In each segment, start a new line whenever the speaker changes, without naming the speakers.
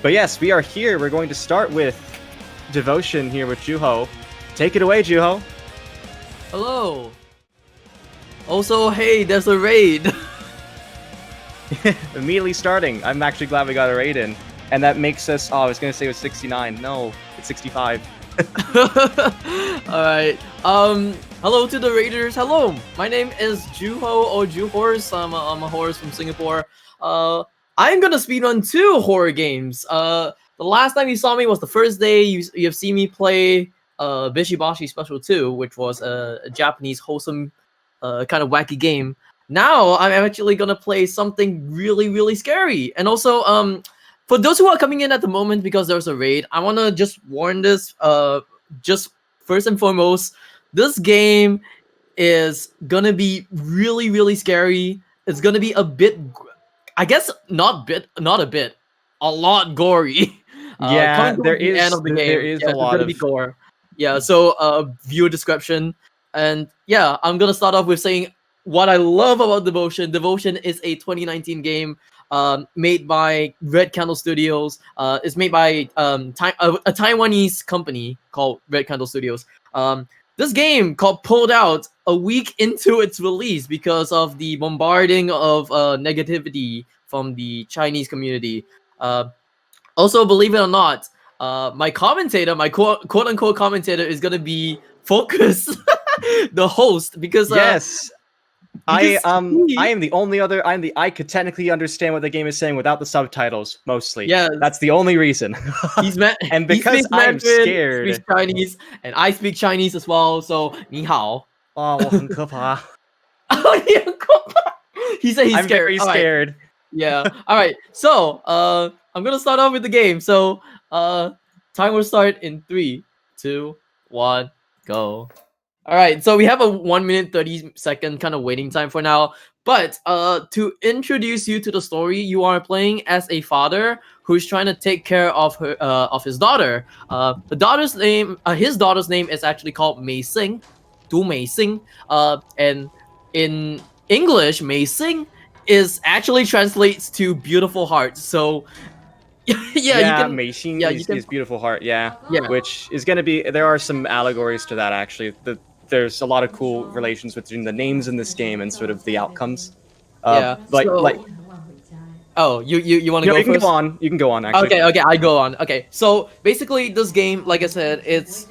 But yes, we are here. We're going to start with Devotion here with Juh0rse. Take it away, Juh0rse.
Hello. Also, hey, there's a raid.
Immediately starting. I'm actually glad we got a raid in. And that makes us... Oh, I was going to say it was 69. No, it's 65.
Alright. Hello to the raiders. Hello. My name is Juh0rse or Juh0rse. I'm a horse from Singapore. I'm gonna speedrun 2 horror games. The last time you saw me was the first day you have seen me play Bishibashi Special 2, which was a Japanese wholesome kind of wacky game. Now I'm actually gonna play something really scary. And also for those who are coming in at the moment because there's a raid, I wanna just warn this. Just first and foremost, this game is gonna be really scary. It's gonna be a bit, I guess, not a bit, a lot gory.
Yeah,
there is
a lot of
gore. Yeah, so viewer discretion. And yeah, I'm gonna start off with saying what I love about Devotion. Devotion is a 2019 game made by Red Candle Studios. It's made by a Taiwanese company called Red Candle Studios. This game got pulled out a week into its release because of the bombarding of negativity from the Chinese community. Also, believe it or not, my commentator, my quote-unquote commentator, is gonna be Focus, the host, because
yes. I am the only other. I could technically understand what the game is saying without the subtitles, mostly.
Yeah,
that's the only reason. And because I'm scared,
he speaks Chinese, and I speak Chinese as well. So 你好.
Oh, 我很可怕.
He said he's
I'm
scared.
very scared.
Right. Yeah. All right. So I'm gonna start off with the game. So time will start in 3, 2, 1, go. All right, so we have a 1 minute 30-second kind of waiting time for now. But to introduce you to the story, you are playing as a father who's trying to take care of his daughter. His daughter's name is actually called Mei Xing, Du Mei Xing. And in English, Mei Xing is actually translates to beautiful heart. So
Mei Xing is beautiful heart. Yeah, which is gonna be. There are some allegories to that actually. There's a lot of cool relations between the names in this game and sort of the outcomes. Oh,
you want to go
you
first?
Can go on. You can go on. Actually.
Okay, I go on. Okay, so basically, this game, like I said, is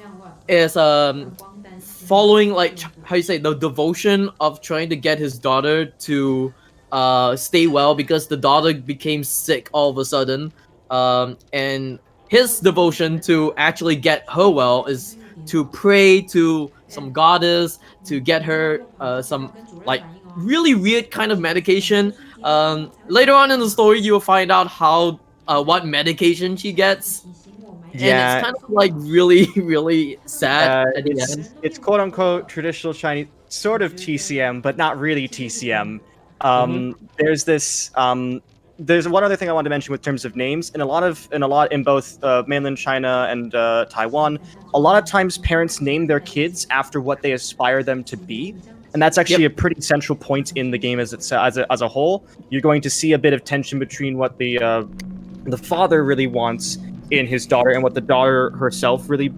following like how you say the devotion of trying to get his daughter to stay well because the daughter became sick all of a sudden. And his devotion to actually get her well is to pray to some goddess to get her some like really weird kind of medication. Later on in the story, you will find out how what medication she gets.
Yeah,
and it's kind of like really sad at the end.
It's quote unquote traditional Chinese, sort of TCM, but not really TCM. There's this. There's one other thing I want to mention with terms of names. In both mainland China and Taiwan, a lot of times parents name their kids after what they aspire them to be, and that's actually a pretty central point in the game as a whole. You're going to see a bit of tension between what the father really wants in his daughter and what the daughter herself really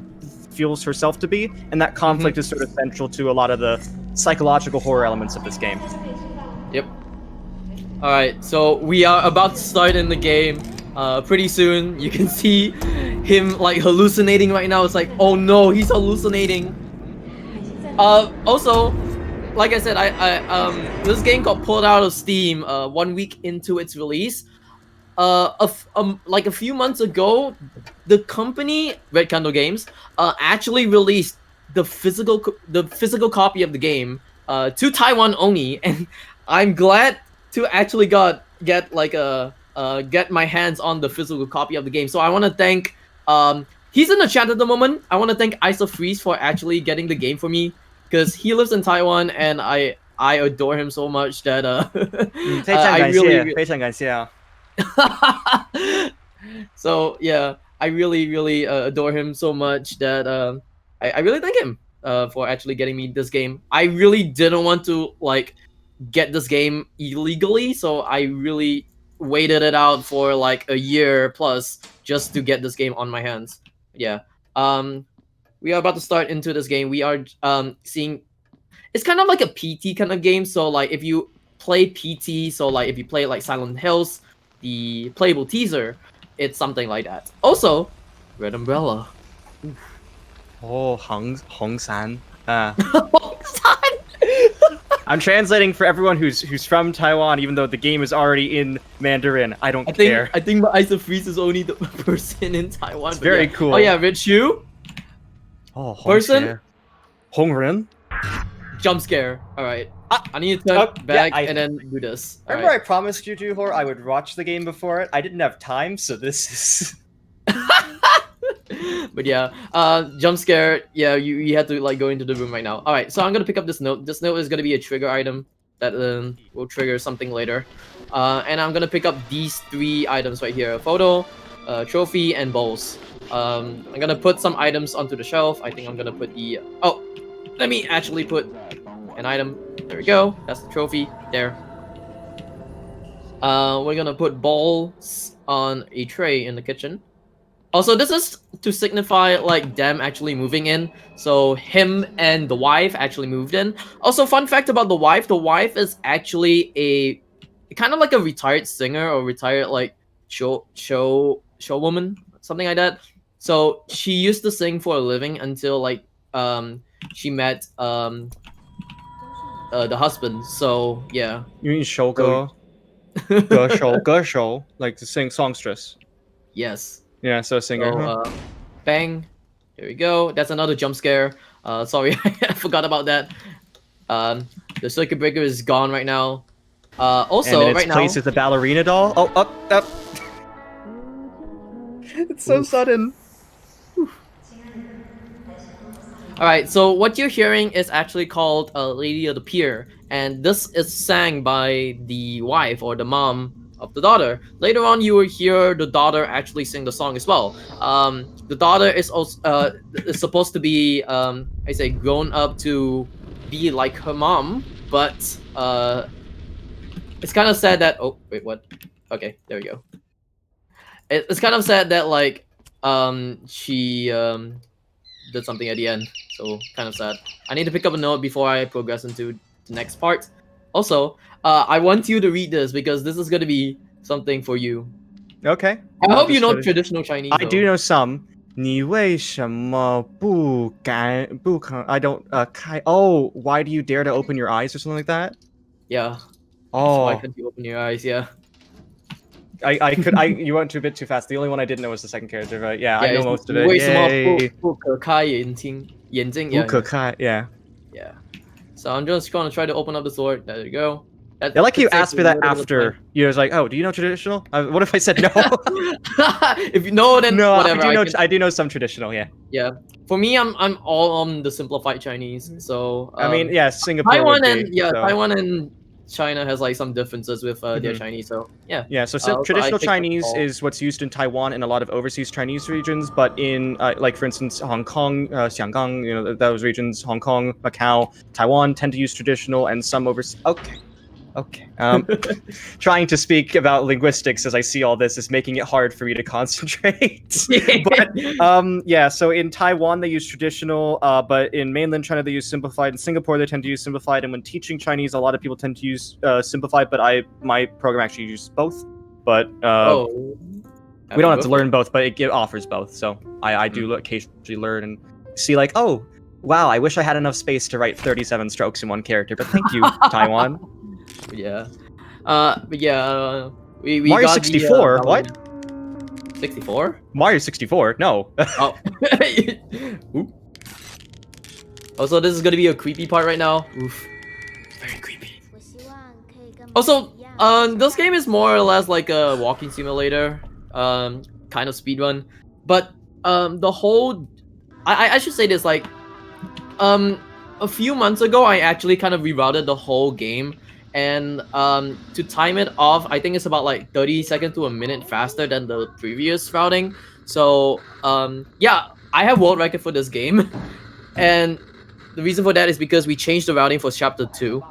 feels herself to be, and that conflict is sort of central to a lot of the psychological horror elements of this game.
Yep. Alright, so we are about to start in the game. Pretty soon, you can see him like hallucinating right now. It's like, oh no, he's hallucinating. Also, like I said, this game got pulled out of Steam 1 week into its release. Like a few months ago, the company Red Candle Games actually released the physical copy of the game to Taiwan only, and I'm glad to actually get my hands on the physical copy of the game. So I want to thank he's in the chat at the moment. I want to thank Freeze for actually getting the game for me because he lives in Taiwan and I adore him so much that I really
非常感谢啊.
So yeah, I really adore him so much that I really thank him for actually getting me this game. I really didn't want to like get this game illegally, so I really waited it out for like a year plus just to get this game on my hands. Yeah. We are about to start into this game. We are seeing it's kind of like a PT kind of game. So like if you play PT, so like if you play like Silent Hills, the playable teaser, it's something like that. Also, Red Umbrella.
Oh, Hongsan. I'm translating for everyone who's from Taiwan, even though the game is already in Mandarin. I don't care.
I think my Ice of Freeze is only the person in Taiwan.
It's very cool.
Oh yeah, Red Shoe.
Oh,
person.
Hongren.
Jump scare. All right. I need to turn back and then do this.
Remember, I promised you, Juh0rse, I would watch the game before it. I didn't have time, so this is.
But yeah, jump scare. Yeah, you had to like go into the room right now. All right, so I'm gonna pick up this note. This note is gonna be a trigger item that will trigger something later. And I'm gonna pick up these 3 items right here: a photo, trophy, and bowls. I'm gonna put some items onto the shelf. I think I'm gonna put the let me actually put an item. There we go. That's the trophy there. We're gonna put bowls on a tray in the kitchen. Also, this is to signify like them actually moving in. So him and the wife actually moved in. Also, fun fact about the wife: the wife is actually a kind of like a retired singer or retired like show woman, something like that. So she used to sing for a living until like she met the husband. So yeah.
You mean 首歌? 歌手, like to sing songstress.
Yes.
Yeah, so a singer.
So, bang. Here we go. That's another jump scare. Sorry, I forgot about that. The circuit breaker is gone right now. Also,
and in its place is the ballerina doll. Oh, up. It's so sudden.
Alright, so what you're hearing is actually called Lady of the Pier, and this is sang by the wife or the mom of the daughter. Later on, you will hear the daughter actually sing the song as well. The daughter is also is supposed to be I say grown up to be like her mom, but it's kind of sad that wait, what? Okay, there we go. It's kind of sad that like she did something at the end, so kind of sad. I need to pick up a note before I progress into the next part. Also, I want you to read this because this is going to be something for you.
Okay.
I hope you know traditional Chinese.
I do know some. 你为什么不敢 I don't oh, why do you dare to open your eyes or something like that?
Yeah.
Oh.
So why can't you open your eyes? Yeah.
You went a bit too fast. The only one I didn't know was the second character, but yeah, I know most of it.
为什么不可开眼睛? Yeah.
不可开, yeah.
Yeah. So I'm just gonna try to open up the sword. There you go.
I like you asked me that after. You was like, oh, do you know traditional? What if I said no?
If you know, then
no,
whatever.
I do know some traditional, yeah.
Yeah. For me, I'm all on the simplified Chinese. So
I mean, yeah, Singapore.
Taiwan Taiwan and China has like some differences with their Chinese. So yeah.
Yeah. So traditional Chinese is what's used in Taiwan and a lot of overseas Chinese regions, but in like for instance Hong Kong, Xianggang, you know, those regions, Hong Kong, Macau, Taiwan tend to use traditional, and some overseas. Okay. Trying to speak about linguistics as I see all this is making it hard for me to concentrate. But yeah, so in Taiwan they use traditional, but in mainland China they use simplified. In Singapore they tend to use simplified, and when teaching Chinese, a lot of people tend to use simplified. But my program actually uses both. But we don't have to learn both, but it offers both. So I do occasionally learn and see like, oh wow, I wish I had enough space to write 37 strokes in one character. But thank you, Taiwan.
Yeah. But yeah, we
Mario
got
64. What?
64?
Mario 64? No.
Oh. Also, this is gonna be a creepy part right now. Oof. Very creepy. Also, this game is more or less like a walking simulator, kind of speedrun. But the whole, I should say this, like, a few months ago, I actually kind of rerouted the whole game. And to time it off, I think it's about like 30 seconds to a minute faster than the previous routing. So yeah, I have world record for this game. And the reason for that is because we changed the routing for chapter 2.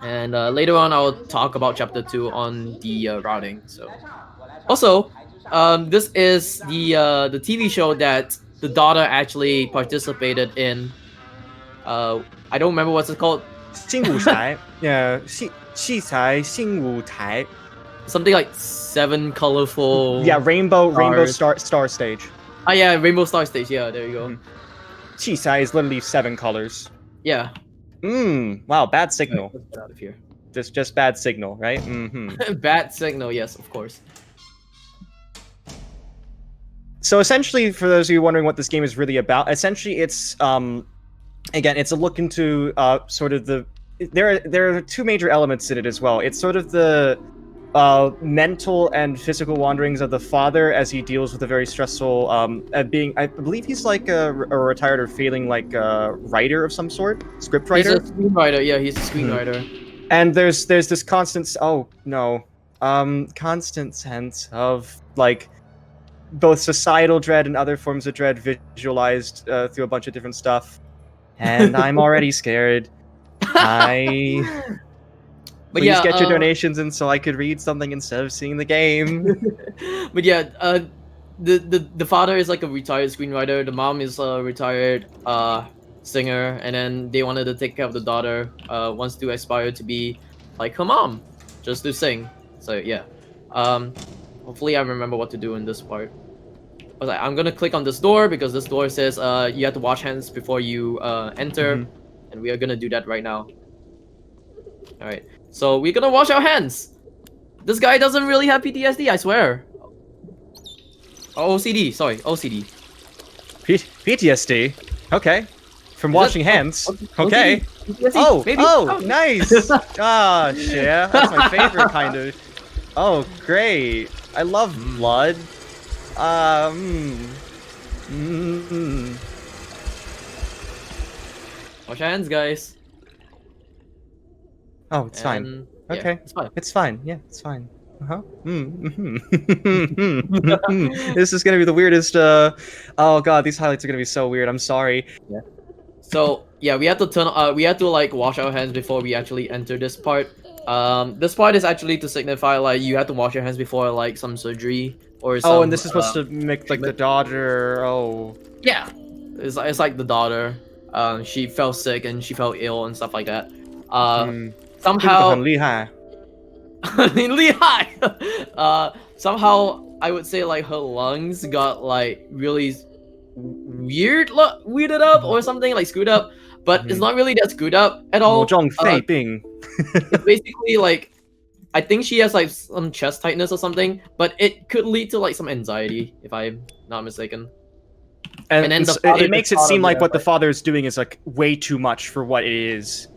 And later on, I'll talk about chapter 2 on the routing. So also, this is the TV show that the daughter actually participated in. I don't remember what's it called.
新舞台, yeah, 戏才新舞台.
Something like 7 colorful.
Yeah, rainbow
stars.
star stage.
Ah, yeah, Rainbow Star Stage. Yeah, there you go.
戏才 is literally 7 colors.
Yeah.
Wow, bad signal.
Let's get out of here.
Just bad signal, right? Mm-hmm.
Bad signal, yes, of course.
So essentially, for those of you wondering what this game is really about, essentially it's again, it's a look into sort of the there are two major elements in it as well. It's sort of the mental and physical wanderings of the father as he deals with a very stressful being. I believe he's like a retired or failing like writer of some sort, script writer.
He's a screenwriter. Yeah, he's a screenwriter.
And there's this constant constant sense of like both societal dread and other forms of dread visualized through a bunch of different stuff. And I'm already scared.
But
Please get your donations in so I could read something instead of seeing the game.
But yeah, the father is like a retired screenwriter. The mom is a retired singer, and then they wanted to take care of the daughter. Wants to aspire to be like her mom, just to sing. So yeah, hopefully I remember what to do in this part. I was like, I'm gonna click on this door because this door says you have to wash hands before you enter, and we are gonna do that right now. All right, so we're gonna wash our hands. This guy doesn't really have PTSD, I swear. Oh, OCD, sorry, OCD.
PTSD? Okay. From washing hands. Okay.
PTSD,
Oh,
maybe?
Nice! Ah, yeah, that's my favorite kind of... Oh, great. I love blood.
Wash your hands, guys.
Oh, it's fine.
Yeah,
Okay.
it's fine.
It's fine. Yeah, it's fine. This is gonna be the weirdest. Oh god, these highlights are gonna be so weird. I'm sorry.
Yeah. So yeah, we have to we have to like wash our hands before we actually enter this part. This part is actually to signify like you have to wash your hands before like some surgery or some.
Oh, and this is supposed to make like the daughter. Oh.
Yeah, it's like the daughter. She fell sick and she fell ill and stuff like that. Somehow.
很厉害.
Somehow I would say like her lungs got like really weirded up or something, like screwed up, but it's not really that screwed up at all.
某种肺病.
It's basically like I think she has like some chest tightness or something, but it could lead to like some anxiety if I'm not mistaken.
And then it makes it seem like what the father is doing is like way too much for what it is.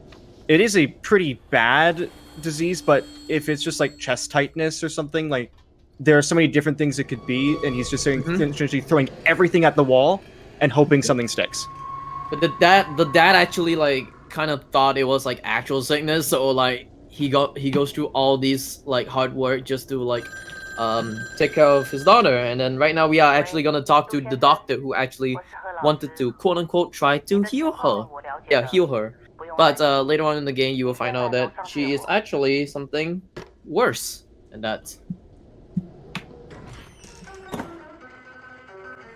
It is a pretty bad disease, but if it's just like chest tightness or something, like there are so many different things it could be, and he's just essentially throwing everything at the wall and hoping something sticks.
But the dad actually like kind of thought it was like actual sickness, so like he goes through all these like hard work just to like take care of his daughter. And then right now we are actually gonna talk to the doctor who actually wanted to quote unquote try to heal her. Yeah, heal her. But later on in the game, you will find out that she is actually something worse than that.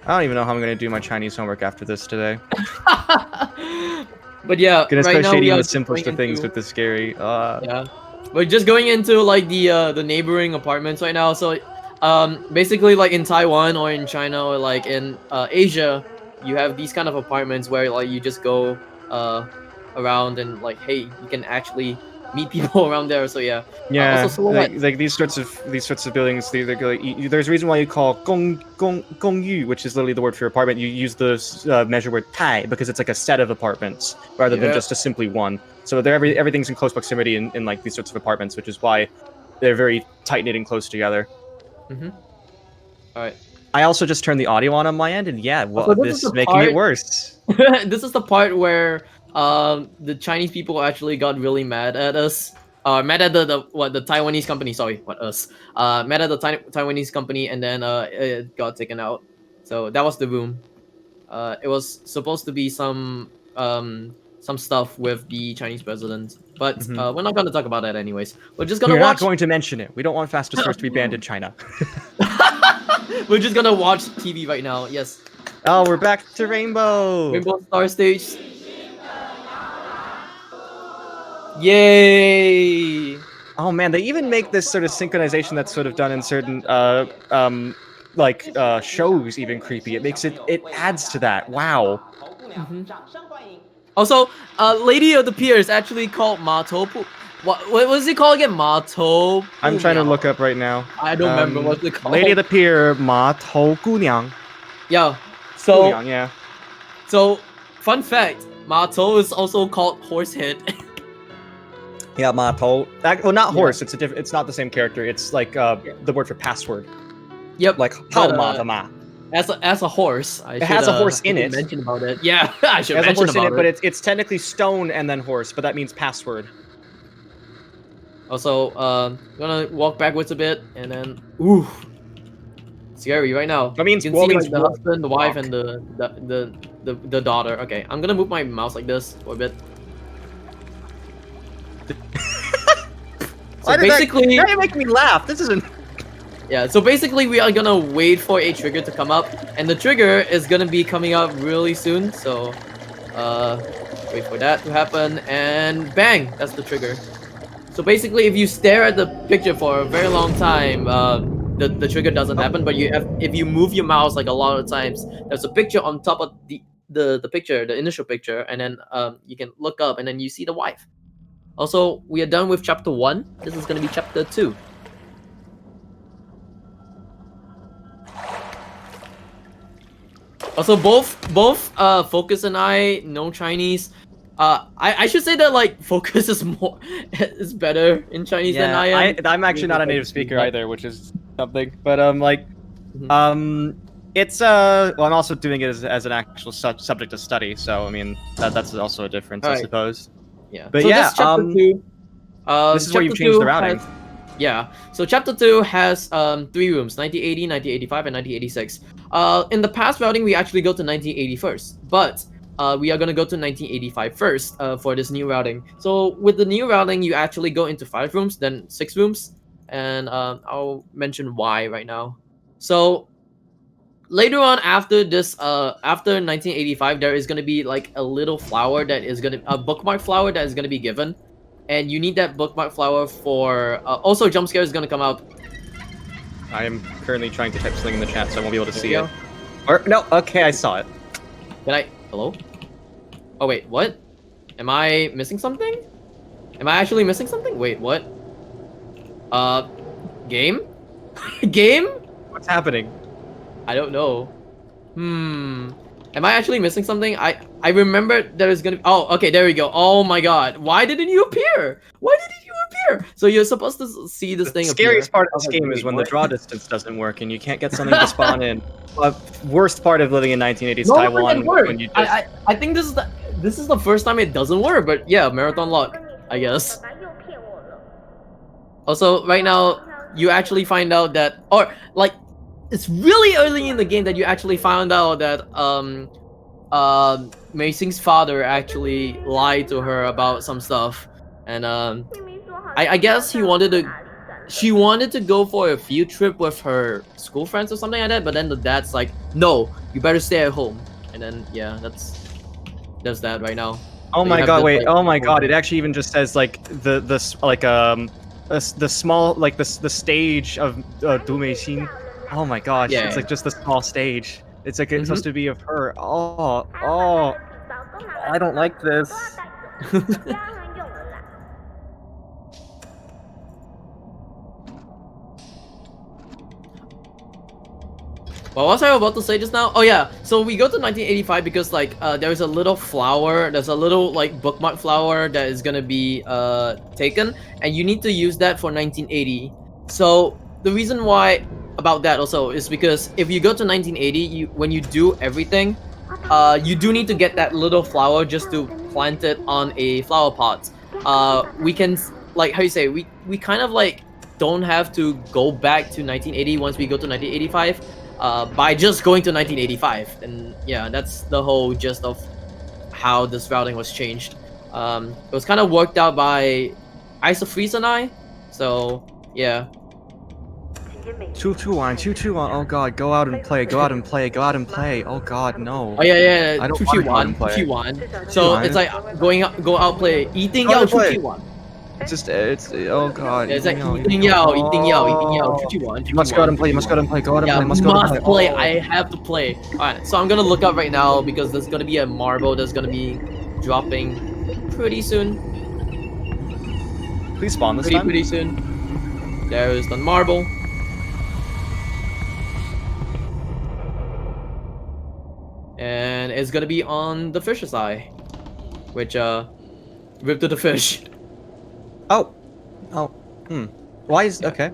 I don't even know how I'm going to do my Chinese homework after this today.
But yeah,
gonna
right
start
now
shading
we are
the simplest of things with the scary.
Yeah, we're just going into like the neighboring apartments right now. So, basically, like in Taiwan or in China or like in Asia, you have these kind of apartments where like you just go around and like, hey, you can actually meet people around there. So yeah,
like these sorts of buildings. There's a reason why you call gong yu, which is literally the word for apartment. You use the measure word tai because it's like a set of apartments rather than just a simply one. So everything's in close proximity in like these sorts of apartments, which is why they're very tight knit and close together.
All right.
I also just turned the audio on my end, and yeah, well, this is making it worse.
This is the part where the Chinese people actually got really mad at us. Mad at the Taiwanese company. Sorry, what us? Mad at the Taiwanese company, and then it got taken out. So that was the room. It was supposed to be some some stuff with the Chinese president. But
Mhm.
we're not gonna talk about that anyways. We're just gonna
We're not
watch.
going to mention it. We don't want Fastest Horse to be banned in China.
We're just gonna watch TV right now. Yes.
Oh, we're back to Rainbow.
Rainbow Star Stage. Yay!
Oh man, they even make this sort of synchronization that's sort of done in certain shows even creepy. It adds to that. Wow.
Also, Lady of the Pier is actually called Mato. What was it called again? Mato.
I'm trying to look up right now.
I don't remember what's it called.
Lady of the Pier, Ma Tou Gu Niang.
Yeah. So
Gu Niang, yeah.
So, fun fact, Mato is also called Horsehead.
Yeah, Ma Tou. Well, not horse. It's not the same character. It's like the word for password.
Yep.
Like Hao Ma the Ma.
As a horse,
it has a horse in it.
Mention about it. Yeah, I should
mention about it. It has a horse in it, but it's technically stone and then horse, but that means password.
Also, gonna walk backwards a bit and then ooh, scary right now.
That means
you can see
means
like, the husband, the wife, and the daughter. Okay, I'm gonna move my mouse like this for a bit. So basically,
now you're making me laugh. This isn't.
Yeah, so basically we are gonna wait for a trigger to come up, and the trigger is gonna be coming up really soon, so wait for that to happen, and bang, that's the trigger. So basically if you stare at the picture for a very long time, the trigger doesn't happen, but if you move your mouse like a lot of times, there's a picture on top of the picture, the initial picture, and then you can look up and then you see the wife. Also, we are done with chapter 1. This is gonna be chapter 2. Also, both Focus and I know Chinese. I should say that like Focus is better in Chinese than I am.
I'm actually not a native speaker either, which is something. But it's well, I'm also doing it as an actual subject of study, so I mean that's also a difference, I suppose.
Yeah.
But
so
yeah,
this chapter 2.
This is where you've changed the routing.
Yeah, so chapter 2 has 3 rooms, 1980, 1985, and 1986. In the past routing, we actually go to 1980 first, but we are going to go to 1985 first for this new routing. So with the new routing, you actually go into 5 rooms, then 6 rooms, and I'll mention why right now. So later on after this, after 1985, there is going to be like a little flower that is going to, a bookmark flower that is going to be given. And you need that bookmark flower for... also, jump scare is going to come out.
I am currently trying to type something in the chat, so I won't be able to see it. Or, no, okay, I saw it.
Can I... Hello? Oh, wait, what? Am I missing something? Am I actually missing something? Wait, what? Game? Game?
What's happening?
I don't know. Am I actually missing something? I remember there's gonna... Oh, okay, there we go. Oh my god. Why didn't you appear? Why didn't you appear? So you're supposed to see this thing appear.
The scariest part of this game is when the draw distance doesn't work and you can't get something to spawn in. Worst part of living in 1980s Taiwan when you just...
I think this is the first time it doesn't work, but yeah, marathon luck, I guess. Also, right now, you actually find out that... Or, like... It's really early in the game that you actually found out that Mei Xing's father actually lied to her about some stuff, and I guess she wanted to go for a field trip with her school friends or something like that, but then the dad's like, no, you better stay at home, and then yeah, there's that right now.
Oh my god, wait, oh my god, it actually even just says like the small, like the stage of Du Mei Xing. Oh my gosh, it's like just the small stage. It's like it's supposed to be of her. Oh, I don't like this.
What was I about to say just now? Oh yeah, so we go to 1985 because like there's a little flower, there's a little like bookmark flower that is gonna be taken, and you need to use that for 1980. So the reason why about that also is because if you go to 1980, when you do everything, you do need to get that little flower just to plant it on a flower pot. We can, like, how you say, we kind of like don't have to go back to 1980 once we go to 1985 by just going to 1985. And yeah, that's the whole gist of how this routing was changed. It was kind of worked out by Isofreeze and I. So yeah.
221, 221. Oh god, go out and play, go out and play, go out and play. Oh god, no.
Oh yeah.
I don't wanna go out and play.
2-1. So it's like go out play. 一定要出去玩.
It's oh god.
Yeah, it's like 一定要出去玩.
You must go out and play. You must go out and play. Go out and play. Must go out and
play.
play.
I have to play. All right, so I'm gonna look up right now because there's gonna be a marble that's gonna be dropping pretty soon.
Please spawn this time.
Pretty soon. There's the marble. And it's gonna be on the fish's eye, which rip to the fish.
Oh. Why is okay?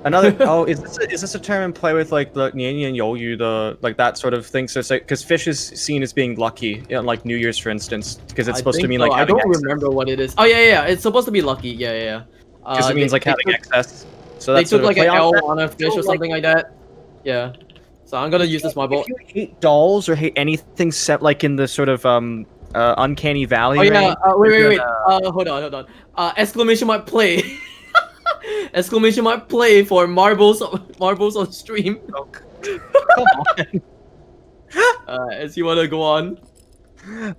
Another. Oh, is this a term in play with like the 年年有余 the like that sort of thing? So it's like because fish is seen as being lucky, you know, like New Year's, for instance, because it's supposed to mean like.
I don't remember what it is. Oh yeah. It's supposed to be lucky. Yeah.
Because it means like having excess. So
that's they took like an L on a fish or something like that. Yeah. So I'm gonna use this marble.
If you hate dolls or hate anything set like in the sort of uncanny valley.
Oh yeah. Wait. Hold on. Exclamation mark play. Exclamation mark play for marbles on stream.
Oh, come on.
As you wanna go on.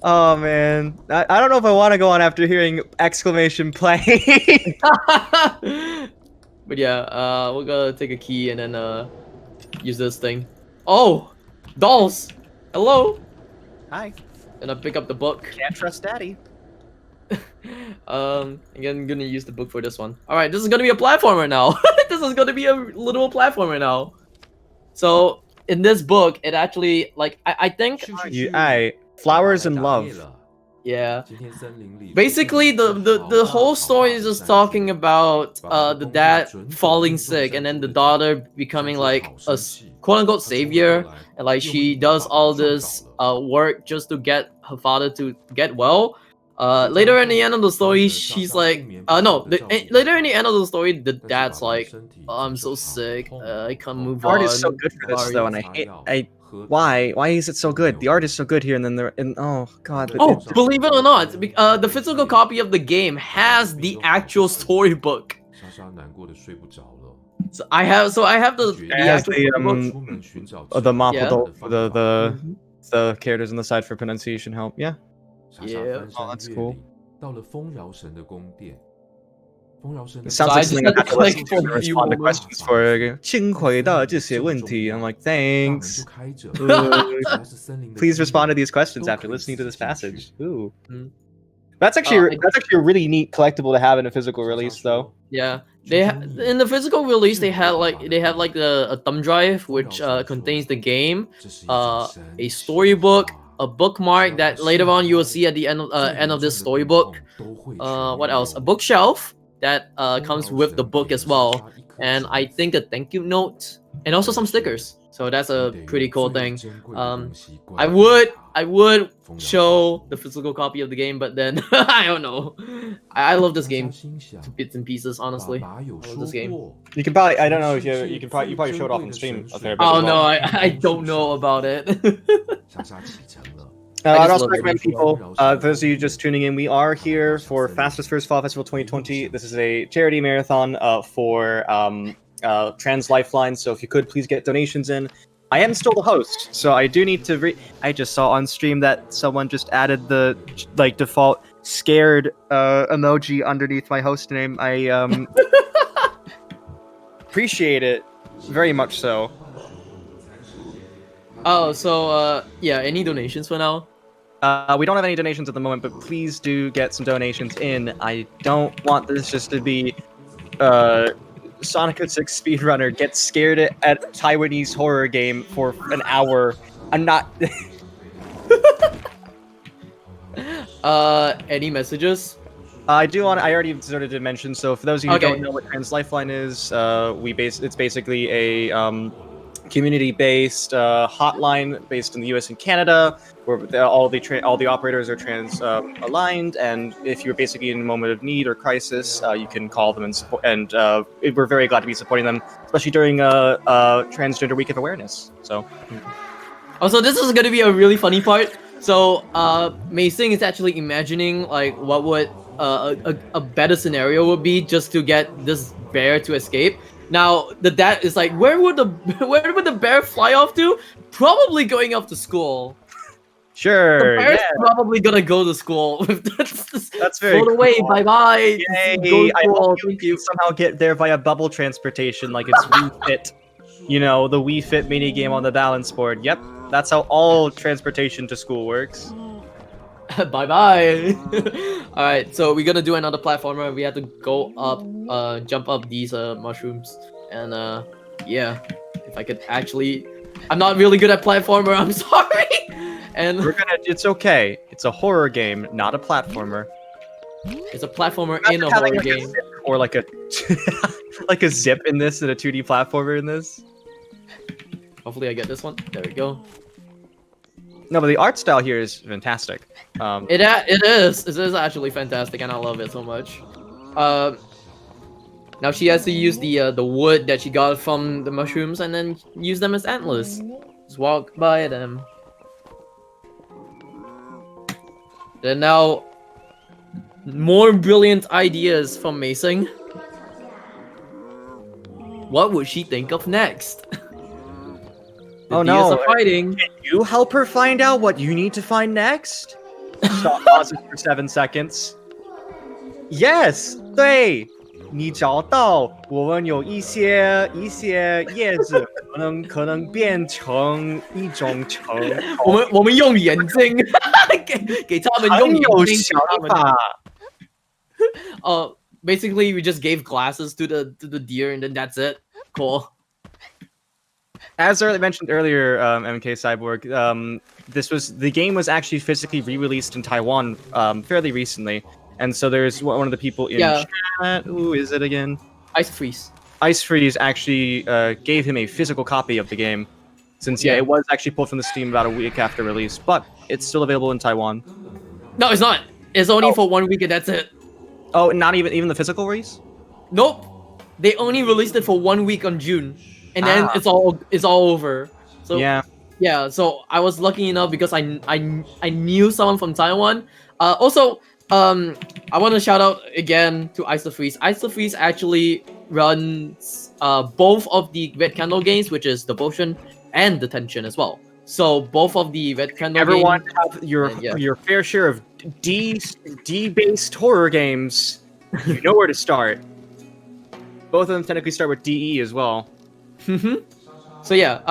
Oh man, I don't know if I want to go on after hearing exclamation play.
But yeah, we're gonna take a key and then use this thing. Oh, dolls. Hello.
Hi.
And I pick up the book.
Can't trust daddy.
Again, I'm gonna use the book for this one. All right, this is gonna be a platformer now. This is gonna be a literal platformer now. So in this book, it actually like I think
flowers and love.
Yeah. Basically, the whole story is just talking about the dad falling sick and then the daughter becoming like a quote unquote savior, and like she does all this work just to get her father to get well. Later in the end of the story, she's like, later in the end of the story, the dad's like, oh, I'm so sick, I can't move on.
Art is so good for this though, and why is it so good? The art is so good here, and then oh god.
Believe it or not, the physical copy of the game has the actual storybook. So I have
the characters on the side for pronunciation help. Yeah.
Yeah.
Oh, that's cool. It
So
sounds like something I have to listen to
for
respond to questions for 请回答这些问题. I'm like, thanks. Please respond to these questions after listening to this passage. Ooh. That's actually a really neat collectible to have in a physical release, though.
Yeah, in the physical release they have like a thumb drive which contains the game, a storybook, a bookmark that later on you will see at the end of this storybook. What else? A bookshelf that comes with the book as well, and I think a thank you note, and also some stickers. So that's a pretty cool thing. I would show the physical copy of the game, but then I don't know. I love this game to bits and pieces. Honestly, I love this game.
You can probably, I don't know if you probably show it off on stream a fair bit.
Oh no, I don't know about it.
I'd also recommend people, those of you just tuning in, we are here for Fastest First Fall Festival 2020. This is a charity marathon for Trans Lifeline, so if you could, please get donations in. I am still the host, so I do need to I just saw on stream that someone just added the default scared emoji underneath my host name. I appreciate it very much so.
Oh, so yeah, any donations for now?
We don't have any donations at the moment, but please do get some donations in. I don't want this just to be Sonic 06 speedrunner gets scared at Taiwanese horror game for an hour. I'm not.
Any messages?
I already started to mention. So for those of you who don't know what Trans Lifeline is, it's basically a community-based hotline based in the U.S. and Canada, where all the operators are trans aligned, and if you're basically in a moment of need or crisis, you can call them and support. And we're very glad to be supporting them, especially during Transgender Week of Awareness. So.
Also, this is going to be a really funny part. So Mei Sing is actually imagining like what would a better scenario would be just to get this bear to escape. Now the dad is like, where would the where would the bear fly off to? Probably going off to school. The
Sure,
bear's
yeah,
probably gonna go to school.
that's very
Float away.
cool.
Bye bye.
Yay! I hope you
Thank
can
you.
somehow get there via bubble transportation, like it's Wii Fit. You know, the Wii Fit mini game on the balance board. Yep, that's how all transportation to school works.
Bye bye. All right, so we're gonna do another platformer. We have to go up, jump up these mushrooms, and yeah. If I could actually, I'm not really good at platformer. I'm sorry. And
It's okay. It's a horror game, not a platformer.
it's a platformer in
Imagine
a
having,
horror
like,
game.
zip or like a like a zip in this and a 2D platformer in this.
Hopefully, I get this one. There we go.
No, but the art style here is fantastic.
It is actually fantastic, and I love it so much. Now she has to use the wood that she got from the mushrooms and then use them as antlers. Just walk by them. Then now, more brilliant ideas from Mason. What would she think of next? The
Oh,
deers
no.
are fighting.
Can you help her find out what you need to find next? Stop pauses for 7 seconds. Yes, 对，你找到我们有一些叶子可能变成一种虫，
我们用眼睛给他们用
很有
眼睛
想
给他们。
法。
Basically we just gave glasses to the deer and then that's it. Cool.
As I mentioned earlier, MK Cyborg, the game was actually physically re-released in Taiwan fairly recently, and so there's one of the people in chat. Who is it again?
Ice Freeze.
Ice Freeze actually gave him a physical copy of the game, since it was actually pulled from the Steam about a week after release, but it's still available in Taiwan.
No, it's not. It's only for 1 week and that's it.
Oh, not even the physical release?
Nope. They only released it for 1 week on June, and then it's all over. So yeah. So I was lucky enough because I knew someone from Taiwan. Also, I want to shout out again to Ice Freeze. Ice Freeze actually runs both of the Red Candle games, which is Devotion and Detention as well. So both of the Red Candle
Everyone
games,
have your fair share of D-based horror games. You know where to start. Both of them technically start with DE as well.
So yeah,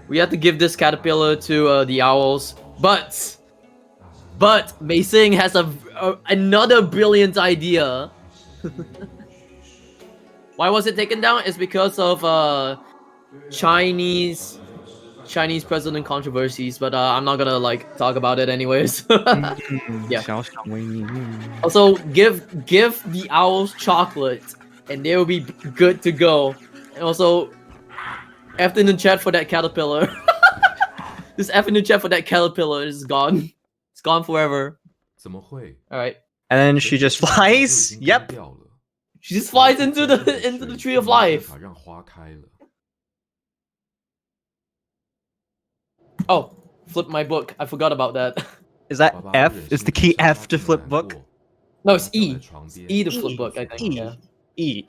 we have to give this caterpillar to the owls, but Mei Sing has another brilliant idea. Why was it taken down? It's because of Chinese president controversies, but I'm not gonna like talk about it anyways. Yeah. Also, give the owls chocolate, and they will be good to go. And also, F in the chat for that caterpillar. This F in the chat for that caterpillar is gone. It's gone forever. Alright.
And then she just flies. Yep.
She just flies into the tree of life. Oh, flip my book. I forgot about that.
Is that F? Is the key F to flip book?
No, it's E. It's E to flip book, I think. Yeah.
E.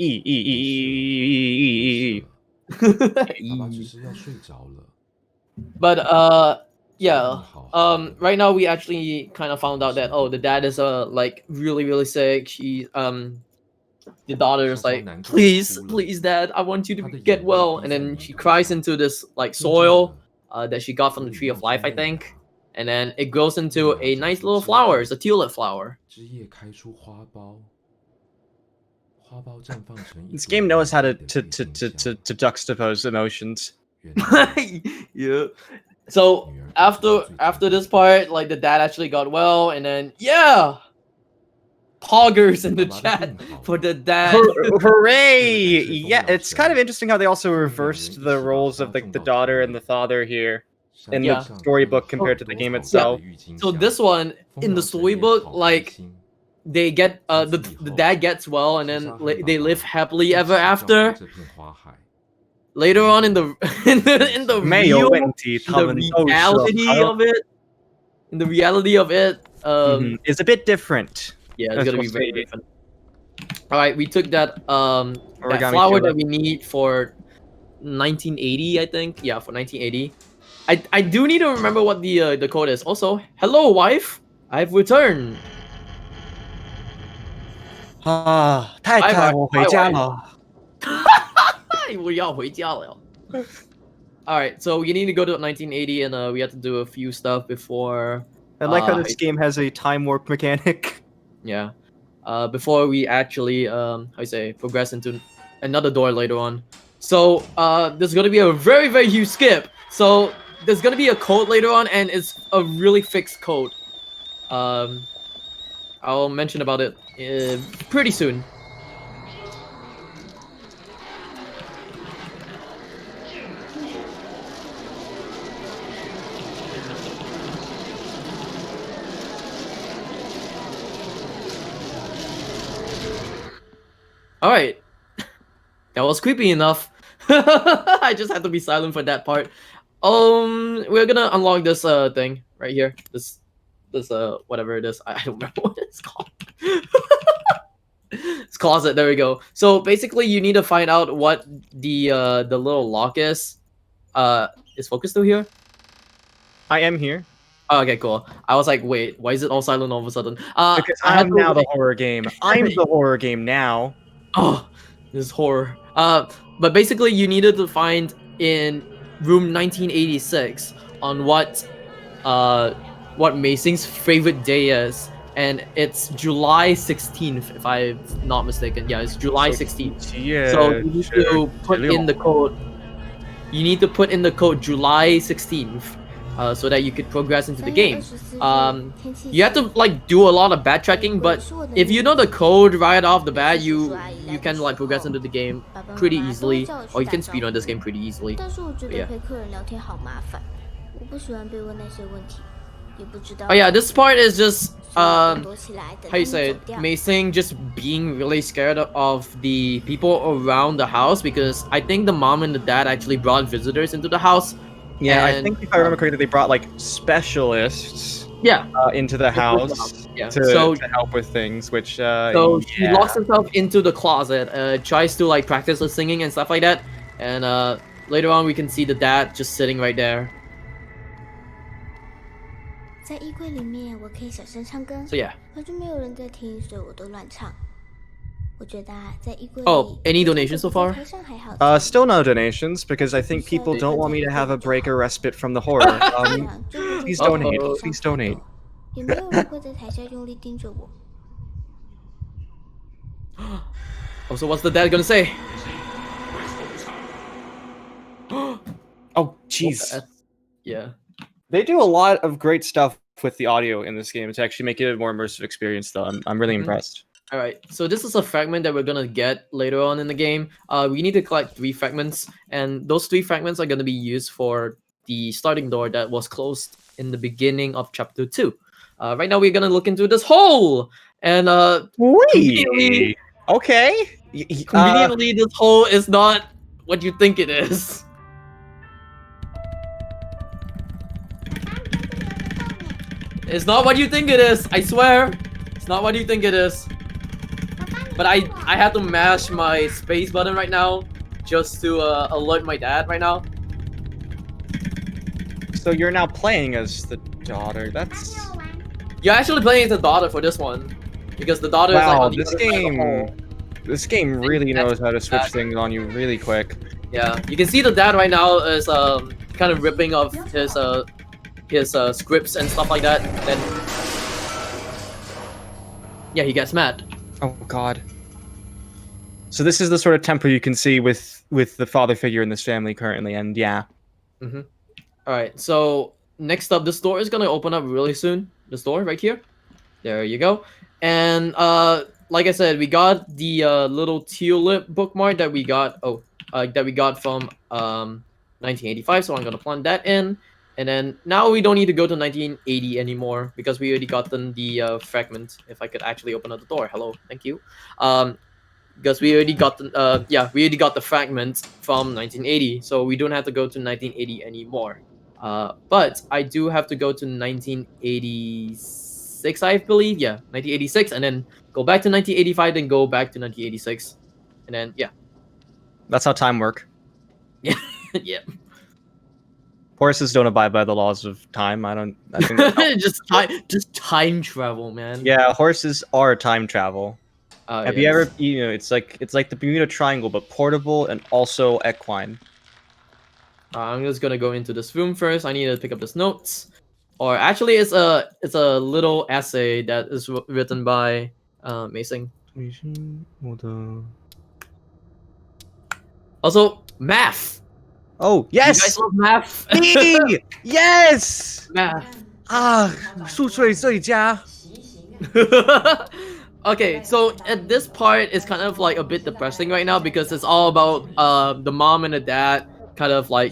But yeah. Right now we actually kind of found out that the dad is like really sick. She the daughter is like, please dad, I want you to get well, and then she cries into this like soil that she got from the tree of life, I think, and then it grows into a nice little flower. It's a tulip flower.
This game knows how to juxtapose emotions.
Yeah. So after this part, like the dad actually got well, and then poggers in the chat for the dad.
Hooray! Yeah, it's kind of interesting how they also reversed the roles of the daughter and the father here in the storybook compared to the game itself.
So this one in the storybook, like they get the dad gets well, and then they live happily ever after. Later on in the reality of it, in the reality of it,
It's a bit different.
yeah, it's
As
gonna
we'll
be very
see.
different. All right, we took that that
Origami
flower that
tulip.
we need for 1980, I think. Yeah, for 1980. I do need to remember what the code is. Also, hello wife, I've returned.
啊，太
Bye
太，bye, 我回
bye
家
wife.
了。
我要回家了. All right, so we need to go to 1980 and we have to do a few stuff before.
I like how this game has a time warp mechanic.
Yeah. Before we actually how you say progress into another door later on. So there's gonna be a very very huge skip. So there's gonna be a code later on, and it's a really fixed code. I'll mention about it pretty soon. All right, that was creepy enough. I just had to be silent for that part. We're gonna unlock this thing right here. This whatever it is. I don't remember what it's called. It's closet. There we go. So basically, you need to find out what the little lock is. Is Focus still here?
I am here.
Oh, okay, cool. I was like, wait, why is it all silent all of a sudden?
Because
I had
I'm
to
now the horror game. I'm the horror game now.
Oh, this is horror. But basically, you needed to find in room 1986 on what Macing's favorite day is, and it's July 16th, if I'm not mistaken. Yeah, it's July 16th.
Yeah.
So you need to put in the code. You need to put in the code July 16th, so that you could progress into the game. You have to like do a lot of backtracking, but if you know the code right off the bat, you can like progress into the game pretty easily, or you can speedrun this game pretty easily. Yeah. Oh yeah, this part is just how you say it, Macing just being really scared of the people around the house, because I think the mom and the dad actually brought visitors into the house.
Yeah,
and,
I think if I remember correctly, they brought like specialists.
Yeah.
Into the house.
Yeah.
To help with things, which
so she locks herself into the closet, tries to like practice the singing and stuff like that, and later on we can see the dad just sitting right there. So yeah. Oh, any donations so far?
Still no donations, because I think people don't want me to have a break or respite from the horror. Please donate. Please donate.
Oh, so what's the dad gonna say?
Oh, jeez.
Yeah.
They do a lot of great stuff with the audio in this game to actually make it a more immersive experience, though. I'm really impressed.
All right, so this is a fragment that we're gonna get later on in the game. We need to collect 3 fragments, and those 3 fragments are gonna be used for the starting door that was closed in the beginning of chapter 2. Right now, we're gonna look into this hole, and conveniently,
okay.
Conveniently, this hole is not what you think it is. It's not what you think it is. I swear, it's not what you think it is. But I have to mash my space button right now just to alert my dad right now.
So you're now playing as the daughter. That's...
You're actually playing as the daughter for this one, because the daughter is like on the other side of the hole.
This game really knows how to switch things on you really quick.
Yeah, you can see the dad right now is kind of ripping off his scripts and stuff like that. Then yeah, he gets mad.
Oh god. So this is the sort of temper you can see with the father figure in this family currently, and yeah.
All right, so next up, this door is gonna open up really soon. This door right here. There you go. And like I said, we got the little tulip bookmark that we got. That we got from 1985. So I'm gonna plug that in. And then now we don't need to go to 1980 anymore, because we already gotten the fragment. If I could actually open up the door. Hello, thank you. Because we already got the fragment from 1980, so we don't have to go to 1980 anymore. But I do have to go to 1986, I believe. Yeah, 1986, and then go back to 1985, then go back to 1986, and then yeah,
That's how time work.
yeah, yeah.
Horses don't abide by the laws of time. I think
just time travel, man.
yeah, horses are time travel. Have you
Yes.
ever, it's like the Bermuda Triangle, but portable and also equine.
I'm just gonna go into this room first. I need to pick up this notes, or actually, it's a little essay that is written by Mason. Also, math.
Oh
You guys
yes,
love math.
me, yes.
Math.
Ah, 数学最佳.
Okay, so at this part, it's kind of like a bit depressing right now because it's all about the mom and the dad kind of like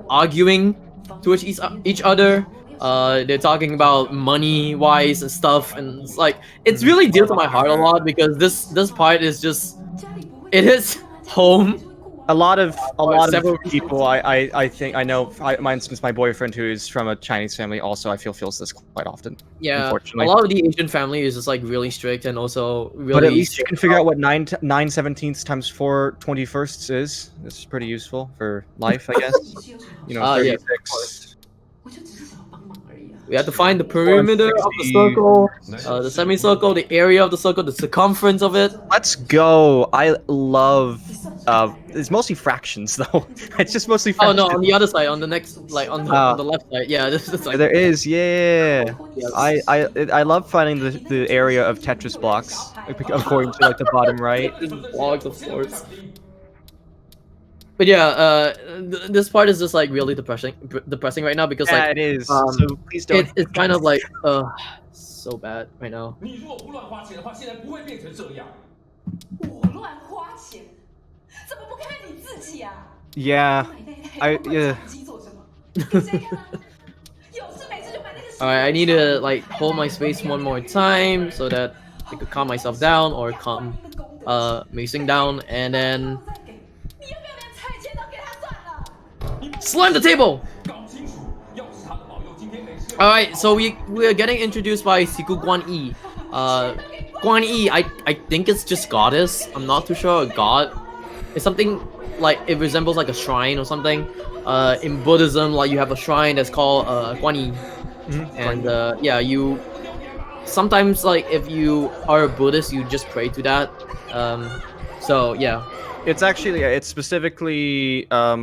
arguing towards each other. They're talking about money wise and stuff, and it's like it's really dear to my heart a lot because this part is just it is home.
A lot of
several
people I think I know. My instance, my boyfriend who is from a Chinese family also I feel feels this quite often.
Yeah,
Unfortunately,
a lot of the Asian family is just like really strict and also really.
But at least you can figure out what 9/17 times 4/21 is. This is pretty useful for life, I guess. 36.
We have to find the perimeter of the circle, the semicircle, the area of the circle, the circumference of it.
Let's go. I love. It's mostly fractions though. It's just mostly
Oh
fractions.
no, on the other side, on the next, like on the left side. Yeah, this is like.
There is, yeah.
Yes.
I love finding the area of Tetris blocks according to like the bottom right.
Blocks, of course. But yeah, this part is just like really depressing right now because
Yeah,
like
it is. So please don't.
it's kind of like so bad right now.
Yeah, yeah.
Alright, I need to like hold my space one more time so that I could calm myself down or calm Mason down, and then slam the table. Alright, so we're getting introduced by Siku Guan Yi. Guan Yi, I think it's just goddess. I'm not too sure. A god. It's something like it resembles like a shrine or something. In Buddhism, like you have a shrine that's called Guan Yi. And yeah, you sometimes like if you are a Buddhist, you just pray to that. So yeah,
it's actually it's specifically a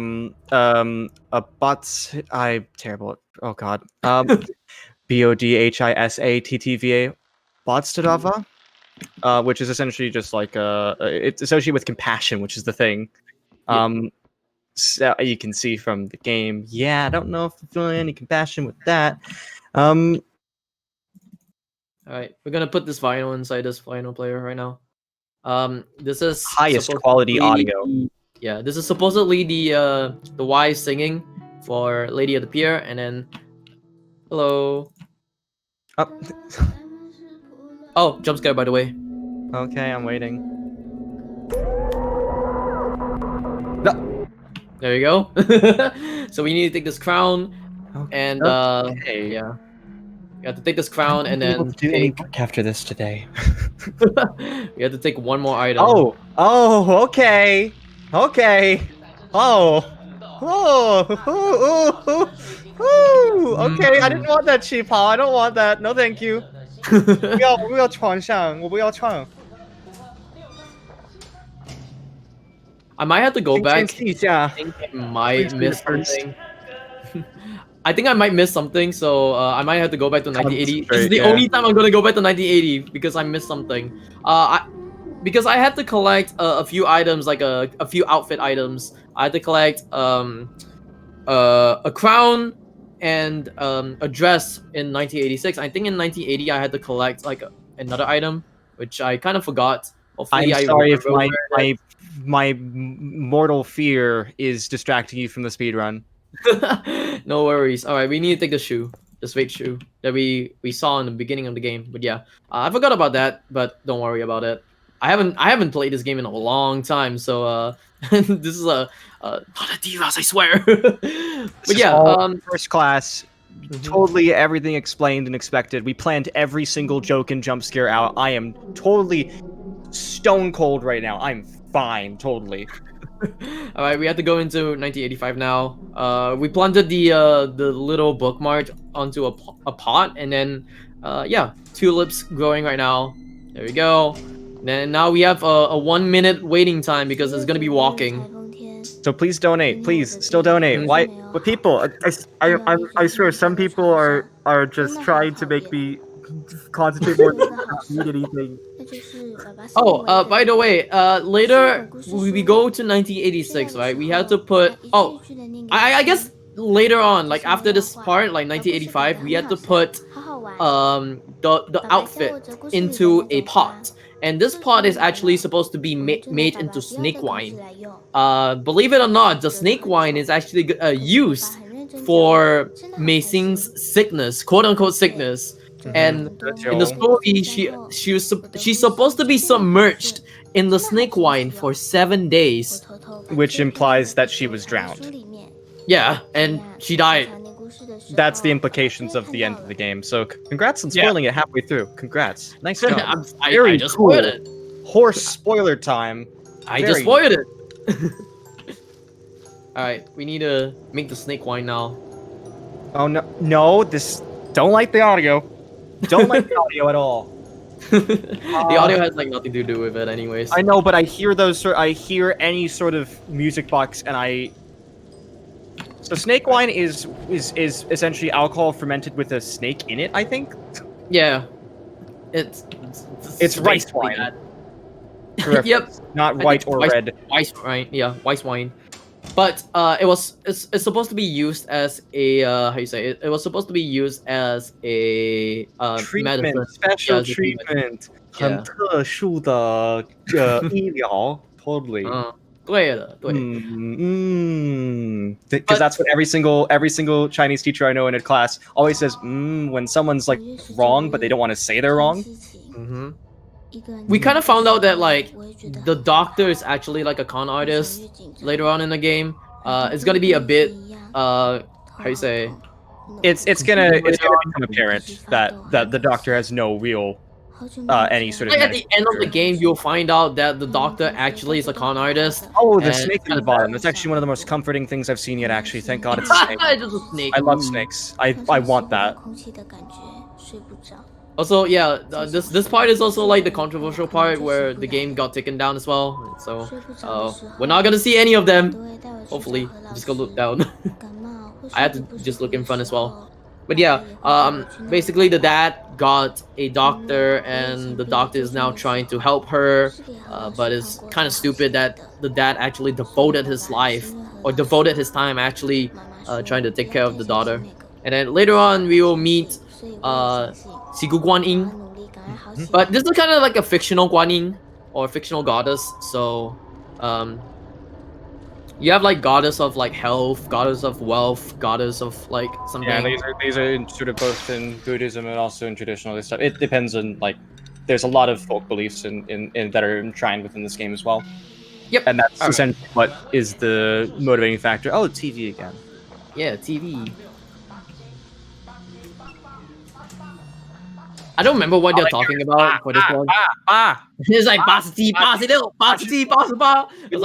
bots. I'm terrible. Oh god. BODHISATTVA Bodstadava, which is essentially just like it's associated with compassion, which is the thing. So you can see from the game. Yeah, I don't know if I'm feeling any compassion with that.
Alright, we're gonna put this vinyl inside this vinyl player right now. This is
highest quality audio.
Yeah, this is supposedly the wife singing for Lady of the Pier, and then hello. Oh, jump scare by the way.
Okay, I'm waiting.
No. There you go. So we need to take this crown, and yeah, you have to take this crown and then
do any work after this today.
We have to take one more item.
Oh, okay, okay. Oh, okay. I didn't want that cheap hall. I don't want that. No, thank you. 我不要床上，我不要床。
I might have to go back.
一下。
I think I might miss something. I think I might miss something, so I might have to go back to 1980. This is the only time I'm gonna go back to 1980 because I missed something. Because I had to collect a few items, like a few outfit items. I had to collect a crown and a dress in 1986. I think in 1980 I had to collect like another item, which I kind of forgot. Hopefully,
I'm sorry if my mortal fear is distracting you from the speedrun.
No worries. All right, we need to take the shoe, the suede shoe that we saw in the beginning of the game. But yeah, I forgot about that. But don't worry about it. I haven't played this game in a long time, so this is a lot of divas, I swear.
This
But
is
yeah,
all first class.
Mhm.
Totally everything explained and expected. We planned every single joke and jump scare out. I am totally stone cold right now. I'm fine, totally.
All right, we have to go into 1985 now. We planted the little bookmark onto a pot, and then yeah, tulips growing right now. There we go. Then now we have a 1 minute waiting time because it's gonna be walking.
So please donate. Please still donate. Why? But people, I swear, some people are just trying to make me concentrate more than I need anything.
Oh, by the way, later we go to 1986, right? We had to put. Oh, I guess later on, like after this part, like 1985, we had to put the outfit into a pot, and this pot is actually supposed to be made into snake wine. Believe it or not, the snake wine is actually used for Mei-Xing's sickness, quote unquote sickness. And in the story, she's supposed to be submerged in the snake wine for 7 days.
Which implies that she was drowned.
Yeah, and she died.
That's the implications of the end of the game. So congrats on spoiling it halfway through. Congrats. Nice job.
I
Very
just
cool.
spoiled it.
Horse spoiler time.
I just spoiled it. Alright, we need to make the snake wine now.
Oh no, no! This don't like the audio. Don't like the audio at all.
The audio has like nothing to do with it, anyways.
I know, but I hear those. I hear any sort of music box, and I. So snake wine is essentially alcohol fermented with a snake in it. I think.
Yeah,
it's rice wine.
That.
Correct.
Yep.
Not white or red.
White wine. Yeah, white wine. But it's supposed to be used as a how you say it? It was supposed to be used as a
treatment,
medicine.
special
Yeah,
treatment.
Yeah.
很特殊的医疗 totally.
对的，对。
Because that's what every single Chinese teacher I know in a class always says. When someone's like wrong, but they don't want to say they're wrong.
Mm-hmm. We kind of found out that like the doctor is actually like a con artist later on in the game. It's gonna be a bit how you say?
It's gonna become apparent that the doctor has no real any sort of.
Like at the end of the game, you'll find out that the doctor actually is a con artist.
Oh, the snake in the bottom. That's actually one of the most comforting things I've seen yet. Actually, thank God it's a snake.
It's just a snake.
I love snakes. I want that.
Also, yeah, this part is also like the controversial part where the game got taken down as well. So we're not gonna see any of them. Hopefully, just go look down. I had to just look in front as well. But yeah, basically the dad got a doctor, and the doctor is now trying to help her. But it's kind of stupid that the dad actually devoted his life or devoted his time actually trying to take care of the daughter. And then later on, we will meet Sigu Guan Yin. But this is kind of like a fictional Guan Yin or fictional goddess. So you have like goddess of like health, goddess of wealth, goddess of like something.
Yeah, these are sort of both in Buddhism and also in traditional stuff. It depends on like, there's a lot of folk beliefs in that are enshrined within this game as well.
Yep.
And that's essentially what is the motivating factor. Oh, TV again.
Yeah, TV. I don't remember what they're talking about for this one. It's like Basiti, Basiti, Basiti, Basiti. It's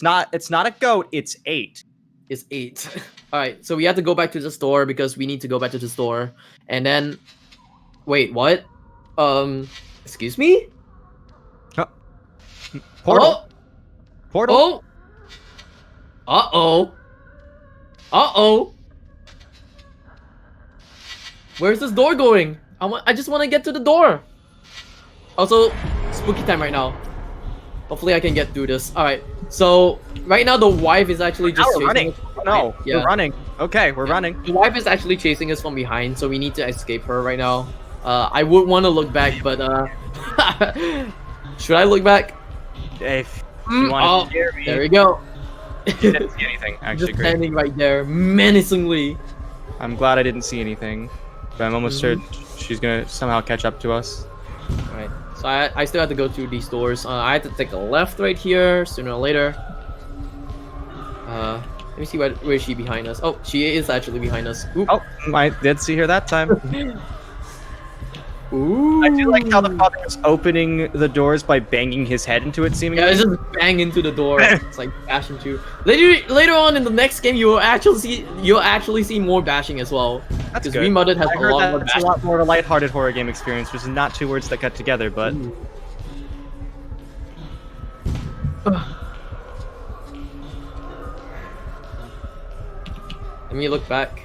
like
it's not a goat, it's 8.
It's 8. Alright, so we have to go back to the store because we need to go back to the store. And then wait, what? Excuse me?
Portal. Portal.
Oh. Uh-oh. Uh-oh. Where's this door going? I just want to get to the door. Also, spooky time right now. Hopefully I can get through this. Alright, so right now the wife is actually just chasing
running.
us.
No, we're running. Okay, we're running.
The wife is actually chasing us from behind, so we need to escape her right now. I would want to look back, but should I look back?
If you want to scare me.
There we go.
You didn't see anything, actually.
Just standing right there, menacingly.
I'm glad I didn't see anything, but I'm almost certain she's gonna somehow catch up to us.
Alright, So I still have to go through these doors. I have to take a left right here sooner or later. Let me see where is she behind us. Oh, she is actually behind us. Oop.
Oh, I did see her that time.
Ooh.
I do like how the father is opening the doors by banging his head into it, seemingly.
Yeah, it's just bang into the door. It's like bashing too. Later on in the next game, you'll actually see more bashing as well.
That's
Because
good.
Remodded has
I
a
heard
lot more
that's a
bashing.
lot more of a lighthearted horror game experience, which is not two words that cut together, but...
Let me look back.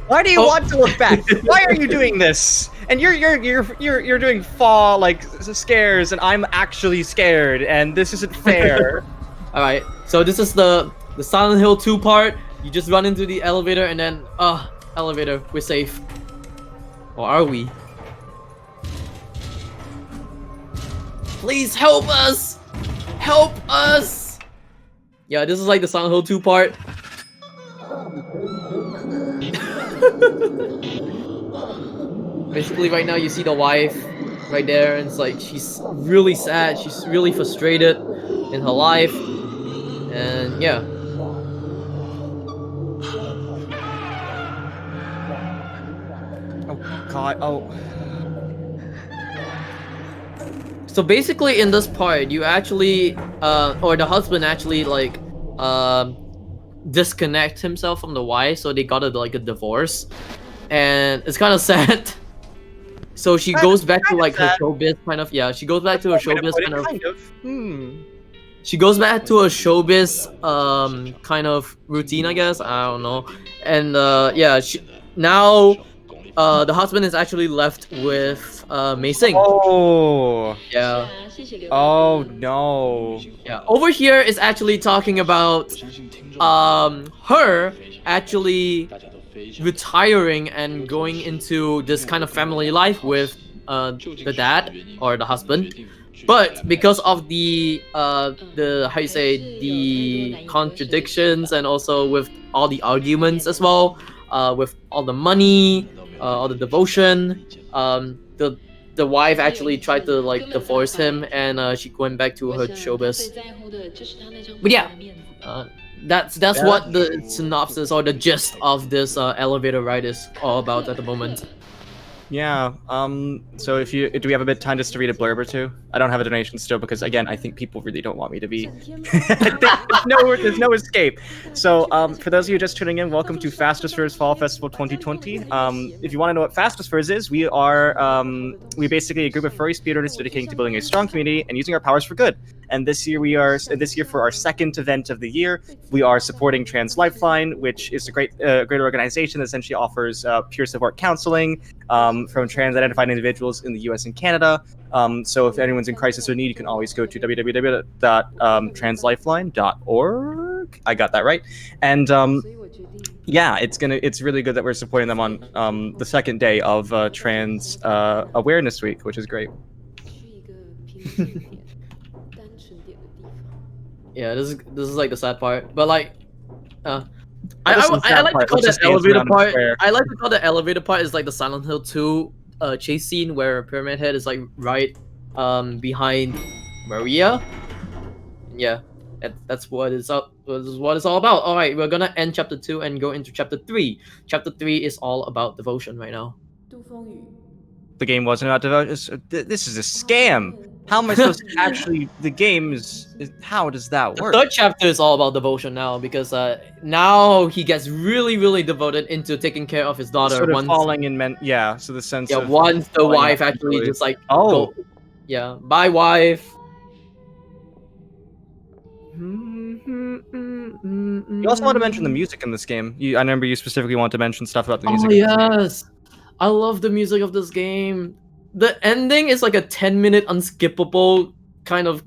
Why do you want to look back? Why are you doing this? And you're doing fall like scares, and I'm actually scared, and this isn't fair.
All right, so this is the Silent Hill 2 part. You just run into the elevator, and then elevator, we're safe. Or are we? Please help us! Help us! Yeah, this is like the Silent Hill 2 part. Basically, right now you see the wife right there, and it's like she's really sad. She's really frustrated in her life, and yeah.
Oh God! Oh.
So basically, in this part, you actually, or the husband actually like, disconnect himself from the wife, so they got like a divorce, and it's kind of sad. So she goes back to like her showbiz kind of. Yeah, she goes back to her showbiz kind of. She goes back to a showbiz kind of routine, I guess. I don't know. And yeah, now the husband is actually left with Mei Sing.
Oh.
Yeah.
Oh no.
Yeah. Over here is actually talking about her actually retiring and going into this kind of family life with the dad or the husband. But because of the how you say, the contradictions, and also with all the arguments as well, with all the money, all the devotion, the wife actually tried to like divorce him, and she went back to her showbiz. But yeah, that's what the synopsis or the gist of this elevator ride is all about at the moment.
Yeah. So do we have a bit of time just to read a blurb or two? I don't have a donation still because, again, I think people really don't want me to be. there's no escape. So, for those of you just tuning in, welcome to Fastest Furs Fall Festival 2020. If you want to know what Fastest Furs is, we are we basically a group of furry speedrunners dedicated to building a strong community and using our powers for good. And this year for our second event of the year, we are supporting Trans Lifeline, which is a great organization that essentially offers peer support counseling from trans-identified individuals in the U.S. and Canada. So if anyone's in crisis or need, you can always go to www.translifeline.org. I got that right. And yeah, it's really good that we're supporting them on the second day of Trans Awareness Week, which is great.
Yeah, this is like the sad part, but like, I like to call that elevator part. I like to call the elevator part is like the Silent Hill 2 chase scene where Pyramid Head is like right behind Maria. Yeah, that's what it's all about. All right, we're gonna end chapter 2 and go into chapter 3. Chapter 3 is all about devotion right now.
The game wasn't about devotion. This is a scam. How am I supposed to actually? The game is how does that work?
The third chapter is all about devotion now because now he gets really devoted into taking care of his daughter.
Sort of falling in yeah. So the sense of
once the wife actually just like
go,
yeah, bye wife.
You also want to mention the music in this game. I remember you specifically want to mention stuff about the music.
Oh yes, I love the music of this game. The ending is like a 10-minute unskippable kind of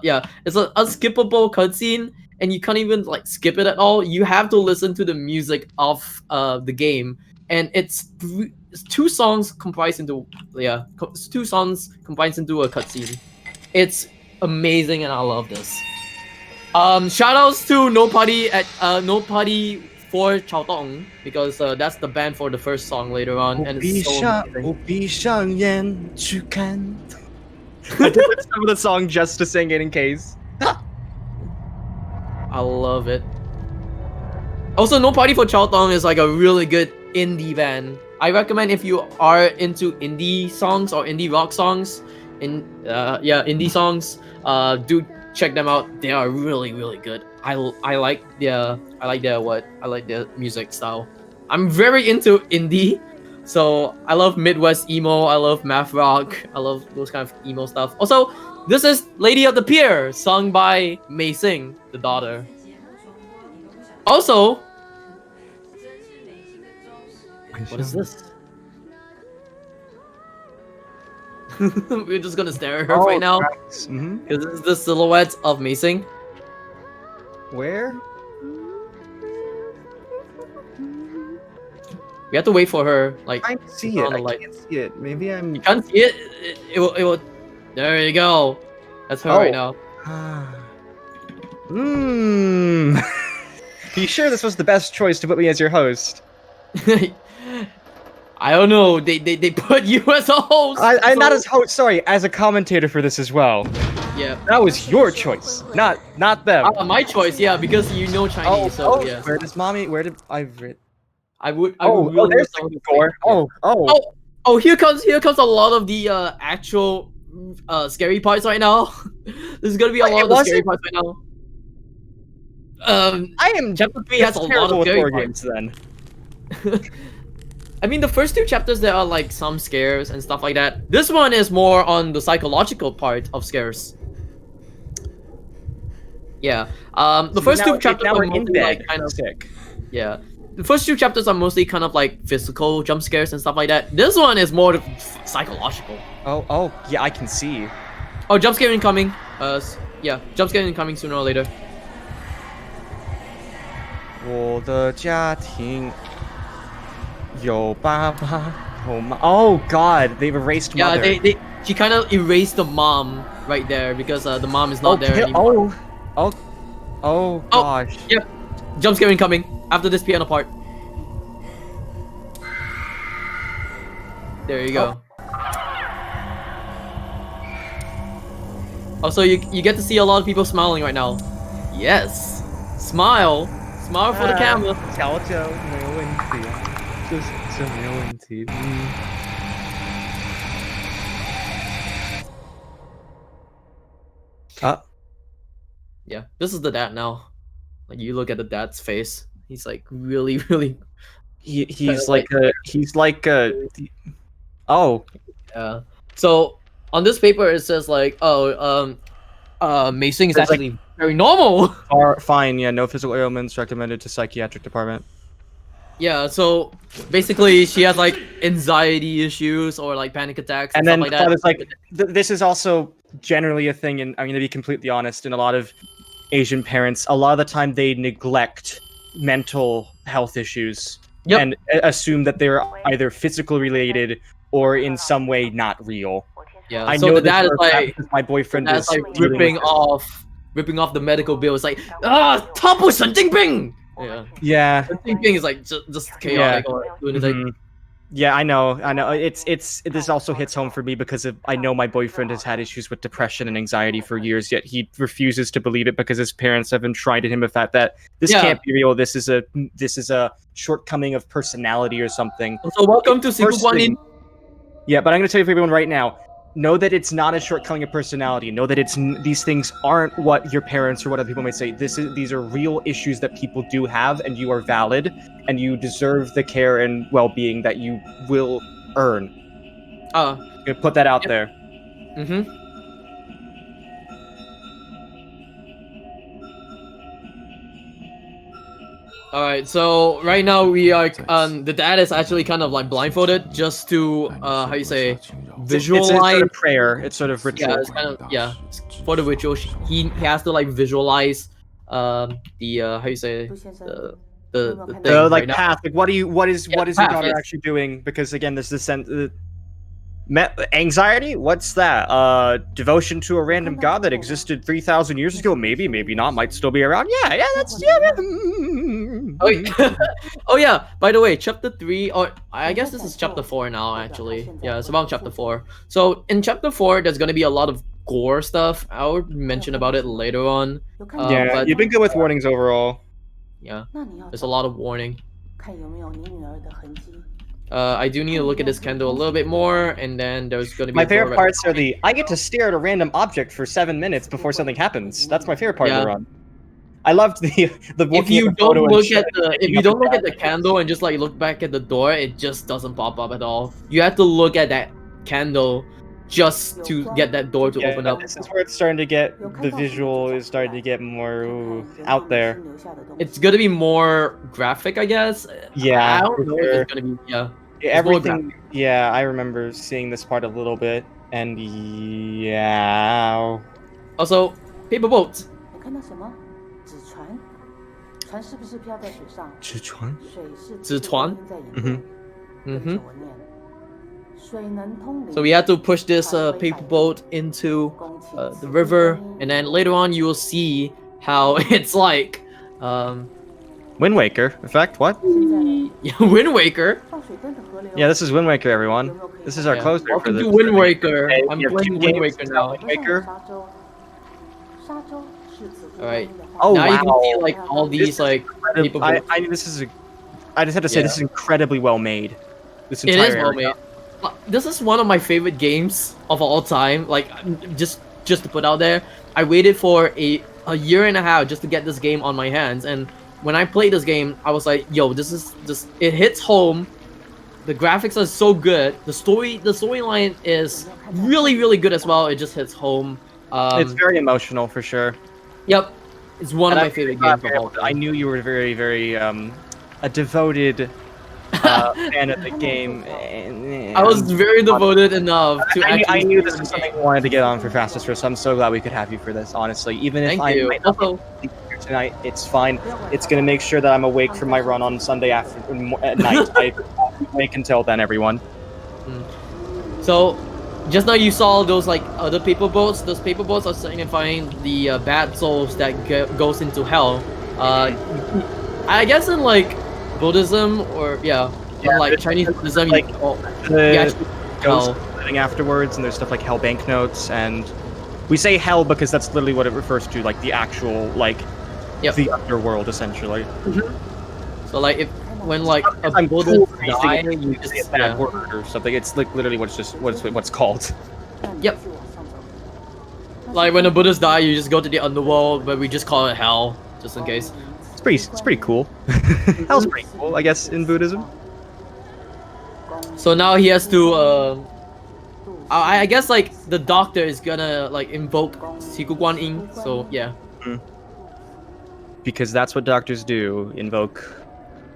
yeah, it's an unskippable cutscene, and you can't even like skip it at all. You have to listen to the music of the game, and it's two songs comprised into a cutscene. It's amazing, and I love this. Shoutouts to Nobody for Chao Tong because that's the band for the first song later on, and it's so amazing.
我闭上眼去看. I did some of the song just to sing it in case.
I love it. Also, No Party for Chao Tong is like a really good indie band. I recommend if you are into indie songs or indie rock songs, indie songs, do check them out. They are really good. I like their music style. I'm very into indie, so I love Midwest emo. I love math rock. I love those kind of emo stuff. Also, this is Lady of the Pier, sung by Mei Sing, the daughter. Also, what is this? We're just gonna stare at her right now because this is the silhouette of Mei Sing.
Where?
We have to wait for her. Like,
I can't see it. I can't see it. Maybe I'm.
You can't see it. It will. There you go. That's her right now.
You sure this was the best choice to put me as your host?
I don't know. They put you as a host.
I'm not as host. Sorry, as a commentator for this as well.
Yeah.
That was your choice, not them.
My choice. Yeah, because you know Chinese. Yeah.
Where does mommy? Where did I read?
I would really
there's the score.
Oh, here comes a lot of the actual scary parts right now. There's gonna be a lot of the scary parts right now. Chapter 3 has a lot of scary parts.
Then.
I mean, the first two chapters there are like some scares and stuff like that. This one is more on the psychological part of scares. Yeah. The first two chapters are mostly like kind of
sick.
Yeah. The first two chapters are mostly kind of like physical jump scares and stuff like that. This one is more psychological.
Oh, yeah, I can see.
Oh, jump scare incoming. Yeah, jump scare incoming sooner or later.
我的家庭有爸爸有妈. Oh God, they've erased mother.
Yeah, she kind of erased the mom right there because the mom is not there anymore.
Oh gosh.
Yep. Jump scare incoming after this piano part. There you go. Also, you get to see a lot of people smiling right now. Yes. Smile. Smile for the camera.
调酒没有问题，这没有问题。
Yeah, this is the dad now. Like, you look at the dad's face. He's like really.
He's like oh.
Yeah. So on this paper it says like, Mei Sing is actually very normal.
Fine, yeah, no physical ailments, recommended to psychiatric department.
Yeah, so basically she has like anxiety issues or like panic attacks and
then
stuff like that.
It's like this is also generally a thing, and I'm gonna be completely honest, in a lot of Asian parents, a lot of the time they neglect mental health issues and assume that they're either physical related or in some way not real.
Yeah,
I
so
know
that is like
my boyfriend is
like ripping off the medical bill. It's like, 他不神经病.
Yeah.
The thing is like just chaotic or lunatic.
Yeah, I know. This also hits home for me because I know my boyfriend has had issues with depression and anxiety for years, yet he refuses to believe it because his parents have enshrined him with that this can't be real. This is a shortcoming of personality or something.
So welcome to Sifu.
Yeah, but I'm going to tell you for everyone right now. Know that it's not a shortcoming of personality. Know that these things aren't what your parents or what other people may say. These are real issues that people do have, and you are valid, and you deserve the care and well-being that you will earn. I'm gonna put that out there.
All right, so right now we are the dad is actually kind of like blindfolded just to how you say visualize.
It's sort of prayer. It's sort of ritual.
Yeah, it's kind of for the ritual. He has to like visualize how you say the thing
like
right
path. Like what is your daughter
yes.
actually doing? Because again, there's this sense. Anxiety? What's that? Devotion to a random god that existed 3,000 years ago? Maybe, maybe not. Might still be around. Yeah, that's
Oh, oh yeah. By the way, chapter 3, or I guess this is chapter 4 now. Actually, yeah, it's about chapter 4. So in chapter 4, there's gonna be a lot of gore stuff. I'll mention about it later on.
Yeah,
But
you've been good with warnings overall.
yeah, there's a lot of warning. I do need to look at this candle a little bit more, and then there's gonna be
My favorite parts are I get to stare at a random object for 7 minutes before something happens. That's my favorite part of the run. I loved the
if you don't look at the candle and just like look back at the door, it just doesn't pop up at all. You have to look at that candle just to get that door to open up.
This is where it's starting to get, the visual is starting to get more out there.
It's gonna be more graphic, I guess.
Yeah,
I don't know if it's gonna be
everything. Yeah, I remember seeing this part a little bit, and yeah.
Also, paper boat.
纸船？
纸船？
Mm-hmm.
So we have to push this paper boat into the river, and then later on you will see how it's like
Wind Waker effect. What?
Yeah, Wind Waker.
Yeah, this is Wind Waker, everyone. This is our closer.
Welcome to Wind Waker. I'm playing Wind Waker now.
Wind Waker.
Alright.
Oh
now
wow.
you can see like all these like paper boats.
I just have to say this is incredibly well made. This entire
It is well
area.
made. This is one of my favorite games of all time. Like, just to put out there, I waited for a year and a half just to get this game on my hands, and when I played this game, I was like, yo, this is just, it hits home. The graphics are so good. The storyline is really good as well. It just hits home.
It's very emotional for sure.
Yep, it's one of my favorite games of all time.
I knew you were very a devoted fan of the game.
I was very devoted enough to
I knew this was something we wanted to get on for Fastest First, so I'm so glad we could have you for this, honestly. Even if I might not be here tonight, it's fine. It's going to make sure that I'm awake for my run on Sunday at night. I wake until then, everyone.
So, just now you saw those like other paper boats. Those paper boats are signifying the bad souls that goes into hell. I guess in like Buddhism or like Chinese Buddhism,
like the
hell.
living afterwards, and there's stuff like hell banknotes, and we say hell because that's literally what it refers to, like the actual the underworld, essentially.
So like when like a Buddhist die, you just
say a bad word or something. It's like literally what's called.
Yep. Like when a Buddhist die, you just go to the underworld, but we just call it hell, just in case.
It's pretty cool. Hell's pretty cool, I guess, in Buddhism.
So now he has to I guess like the doctor is gonna like invoke Siku Guan Yin. So yeah.
Because that's what doctors do, invoke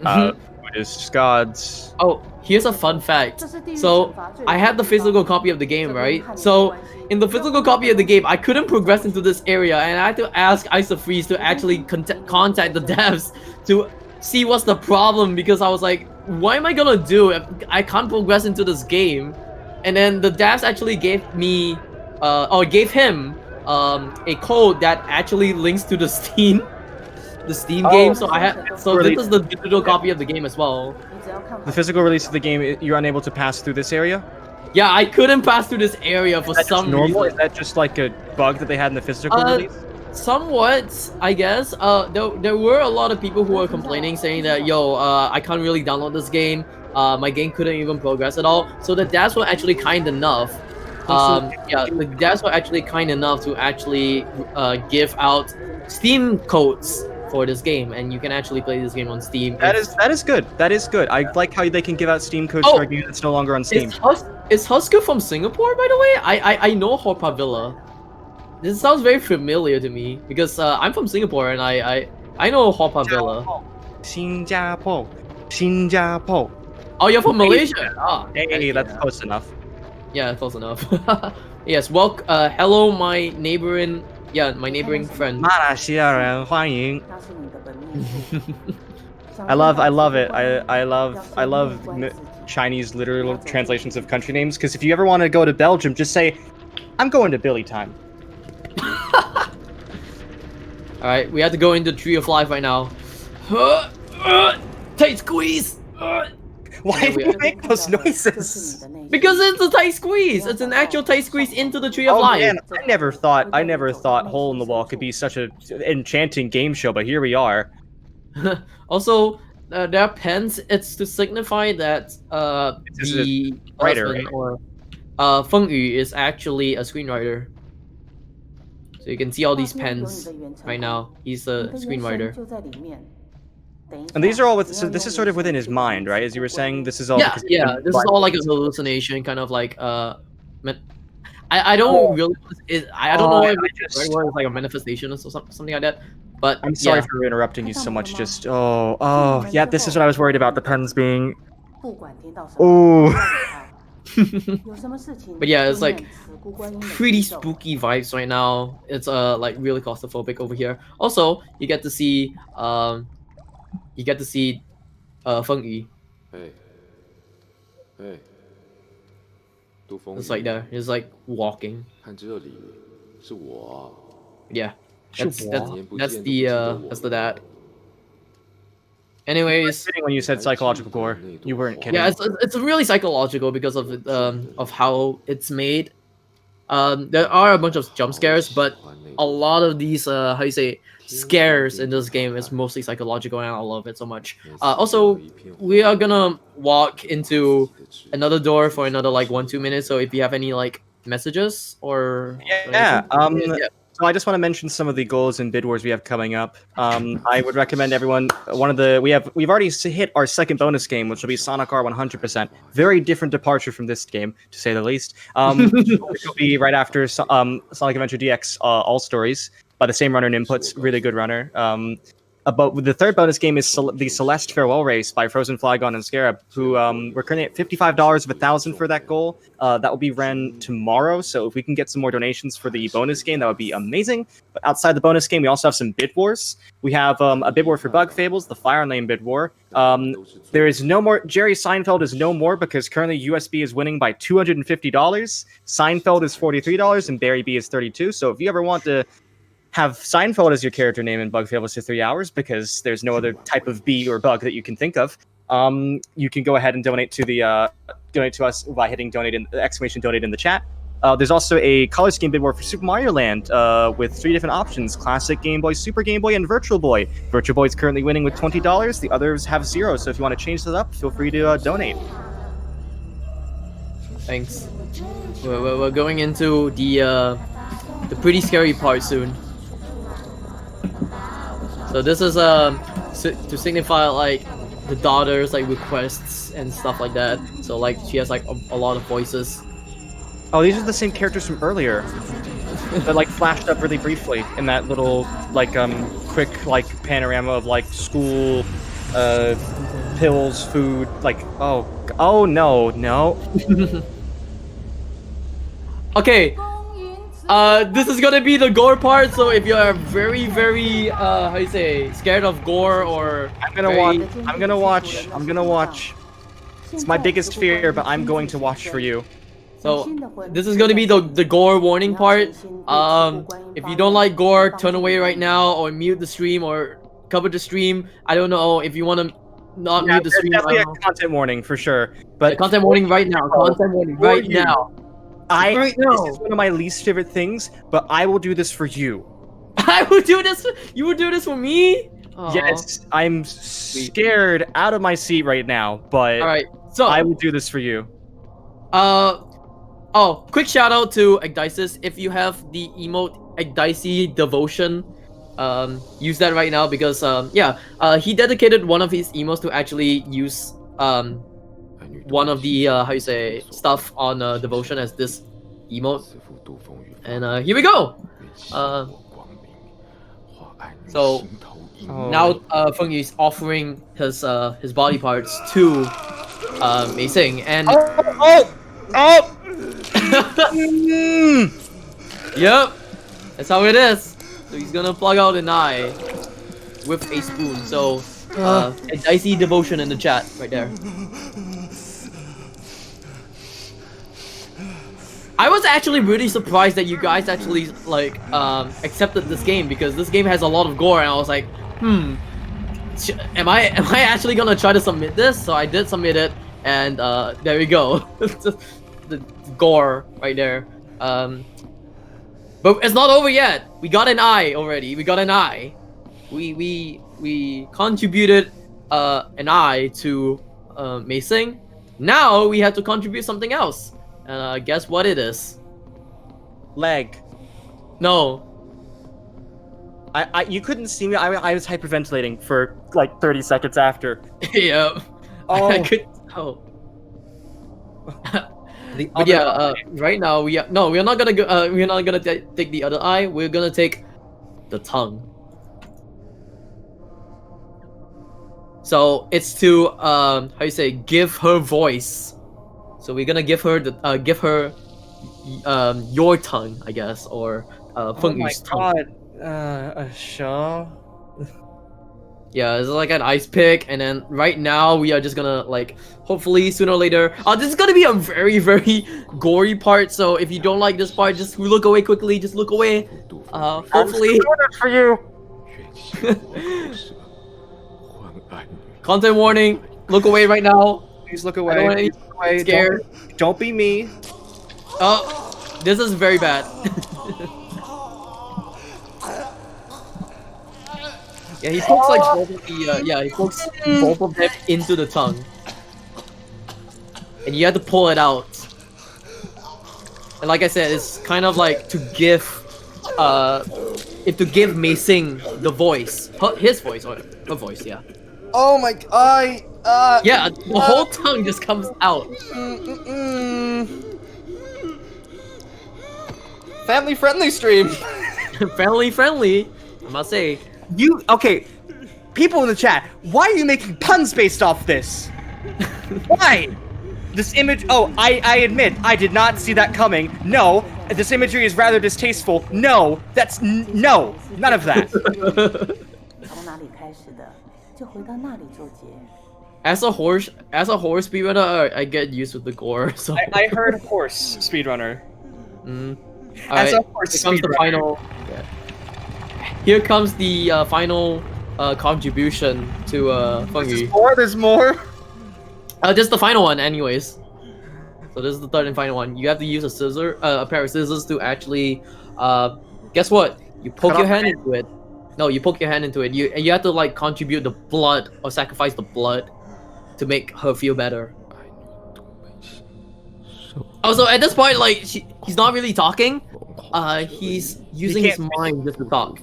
Buddhist gods.
Oh, here's a fun fact. So I had the physical copy of the game, right? So in the physical copy of the game, I couldn't progress into this area, and I had to ask Isofreeze to actually contact the devs to see what's the problem, because I was like, what am I gonna do if I can't progress into this game? And then the devs actually gave me, gave him a code that actually links to the Steam game. So this is the digital copy of the game as well.
The physical release of the game, you're unable to pass through this area?
Yeah, I couldn't pass through this area for some reason.
Is that just like a bug that they had in the physical release?
Somewhat, I guess. There were a lot of people who were complaining, saying that, yo, I can't really download this game. My game couldn't even progress at all. So the devs were actually kind enough. The devs were actually kind enough to actually give out Steam codes for this game, and you can actually play this game on Steam.
That is good. That is good. I like how they can give out Steam codes for a game that's no longer on Steam.
Is Husker from Singapore, by the way? I know Haw-Par-Villa. This sounds very familiar to me because I'm from Singapore, and I know Haw-Par-Villa.
新加坡, 新加坡.
Oh, you're from Malaysia. Ah,
hey, that's close enough.
Yeah, close enough. Yes, hello, my neighboring friend.
马来西亚人欢迎. I love it. I love Chinese literal translations of country names, because if you ever want to go to Belgium, just say, I'm going to Billy time.
Alright, we have to go into Tree of Life right now. Tight squeeze!
Why do you make those noises?
Because it's a tight squeeze! It's an actual tight squeeze into the Tree of
Oh
Life!
man, I never thought Hole in the Wall could be such a enchanting game show, but here we are.
Also, there are pens. It's to signify that the
writer,
husband,
right?
or Feng Yu, is actually a screenwriter. So you can see all these pens right now. He's a screenwriter.
And these are all with. So this is sort of within his mind, right? As you were saying, this is all.
Yeah, yeah. This is all like a hallucination, kind of like I don't really. I don't know if it's right word is like a manifestation or something like that. But
I'm sorry for interrupting you so much. Just yeah, this is what I was worried about. The pens being. Oh.
But yeah, it's like pretty spooky vibes right now. It's like really claustrophobic over here. Also, you get to see Feng Yu.
Hey,
It's like there. He's like walking. Yeah, that's the dad. Anyways,
When you said psychological gore, you weren't kidding.
yeah, it's really psychological because of how it's made. There are a bunch of jump scares, but a lot of these how you say scares in this game is mostly psychological, and I love it so much. Also, we are gonna walk into another door for another like 1-2 minutes. So if you have any like messages or
yeah. So I just want to mention some of the goals and bid wars we have coming up. I would recommend everyone we've already hit our second bonus game, which will be Sonic R 100%. Very different departure from this game, to say the least. Which will be right after Sonic Adventure DX All Stories by the same runner and Inputs. Really good runner. But the third bonus game is the Celeste Farewell Race by Frozen Flygon and Scarab, who we're currently at $55 of 1,000 for that goal. That will be ran tomorrow, so if we can get some more donations for the bonus game, that would be amazing. But outside the bonus game, we also have some bid wars. We have a bid war for Bug Fables, the Fire Lane bid war. There is no more. Jerry Seinfeld is no more because currently USB is winning by $250. Seinfeld is $43 and Barry B is $32. So if you ever want to have Seinfeld as your character name in Bug Fables for 3 hours because there's no other type of bee or bug that you can think of, you can go ahead and donate to us by hitting donate in the chat. There's also a color scheme bid war for Super Mario Land with 3 different options: Classic Game Boy, Super Game Boy, and Virtual Boy. Virtual Boy is currently winning with $20. The others have 0. So if you want to change that up, feel free to donate.
Thanks. We're going into the pretty scary part soon. So this is to signify like the daughter's like requests and stuff like that. So like she has like a lot of voices.
Oh, these are the same characters from earlier that like flashed up really briefly in that little like quick like panorama of like school, pills, food. Like oh no. Okay. This is gonna be the gore part, so if you are very, very, how you say, scared of gore or... I'm gonna watch. It's my biggest fear, but I'm going to watch for you. So, this is gonna be the gore warning part. If you don't like gore, turn away right now, or mute the stream, or cover the stream. I don't know if you wanna not mute the stream. Definitely a content warning, for sure. But
content warning right now, content warning right now.
This is one of my least favorite things, but I will do this for you.
I will do this. You will do this for me? Aww.
Yes, I'm scared out of my seat right now, but
all right, so
I will do this for you.
Quick shout out to Juh0rse. If you have the emote Juh0rse Devotion, use that right now because he dedicated one of his emotes to actually use one of the how you say stuff on Devotion as this emote, and here we go. So now Feng Yu is offering his body parts to Mei Xing, and yep, that's how it is. So he's gonna plug out an eye with a spoon. So A dicey devotion in the chat right there. I was actually really surprised that you guys actually like accepted this game, because this game has a lot of gore, and I was like, am I actually gonna try to submit this? So I did submit it, and there we go. the gore right there. But it's not over yet. We got an eye already. We got an eye. We contributed an eye to Mei-sing. Now we have to contribute something else. And guess what it is?
Leg.
No.
You couldn't see me. I was hyperventilating for like 30 seconds after.
Yeah.
Oh.
I could. Oh.
The
But
other
yeah,
eye.
right now we're not gonna go. We're not gonna take the other eye. We're gonna take the tongue. So it's to how you say, give her voice. So we're gonna give her your tongue, I guess, or Feng Yu's tongue.
Sure.
Yeah, it's like an ice pick, and then right now we are just gonna like, hopefully sooner or later. This is gonna be a very, very gory part. So if you don't like this part, just look away quickly. Just look away. Hopefully.
For you.
Content warning. Look away right now.
Please look
I
away.
don't want any
Please look away.
scared.
Don't be me.
Oh, this is very bad. Yeah, he pokes like both of the he pokes both of them into the tongue, and you have to pull it out. And like I said, it's kind of like to give Mei-sing the voice, his voice or her voice, yeah.
Oh my god.
Yeah, the whole tongue just comes out.
Family friendly stream.
friendly, I must say.
Okay, people in the chat, why are you making puns based off this? Why? This image, I admit, I did not see that coming. No, this imagery is rather distasteful. No, no, none of that.
As a horse speedrunner, I get used with the gore. So
I heard horse speedrunner.
As
a horse
here comes the final. Yeah. Here comes the final contribution to Feng Yu.
There's more.
This is the final one, anyways. So this is the third and final one. You have to use a pair of scissors to actually, guess what? You poke your hand into it. No, you poke your hand into it. You have to like contribute the blood or sacrifice the blood to make her feel better. Also, at this point, like he's not really talking. He's using his mind just to talk.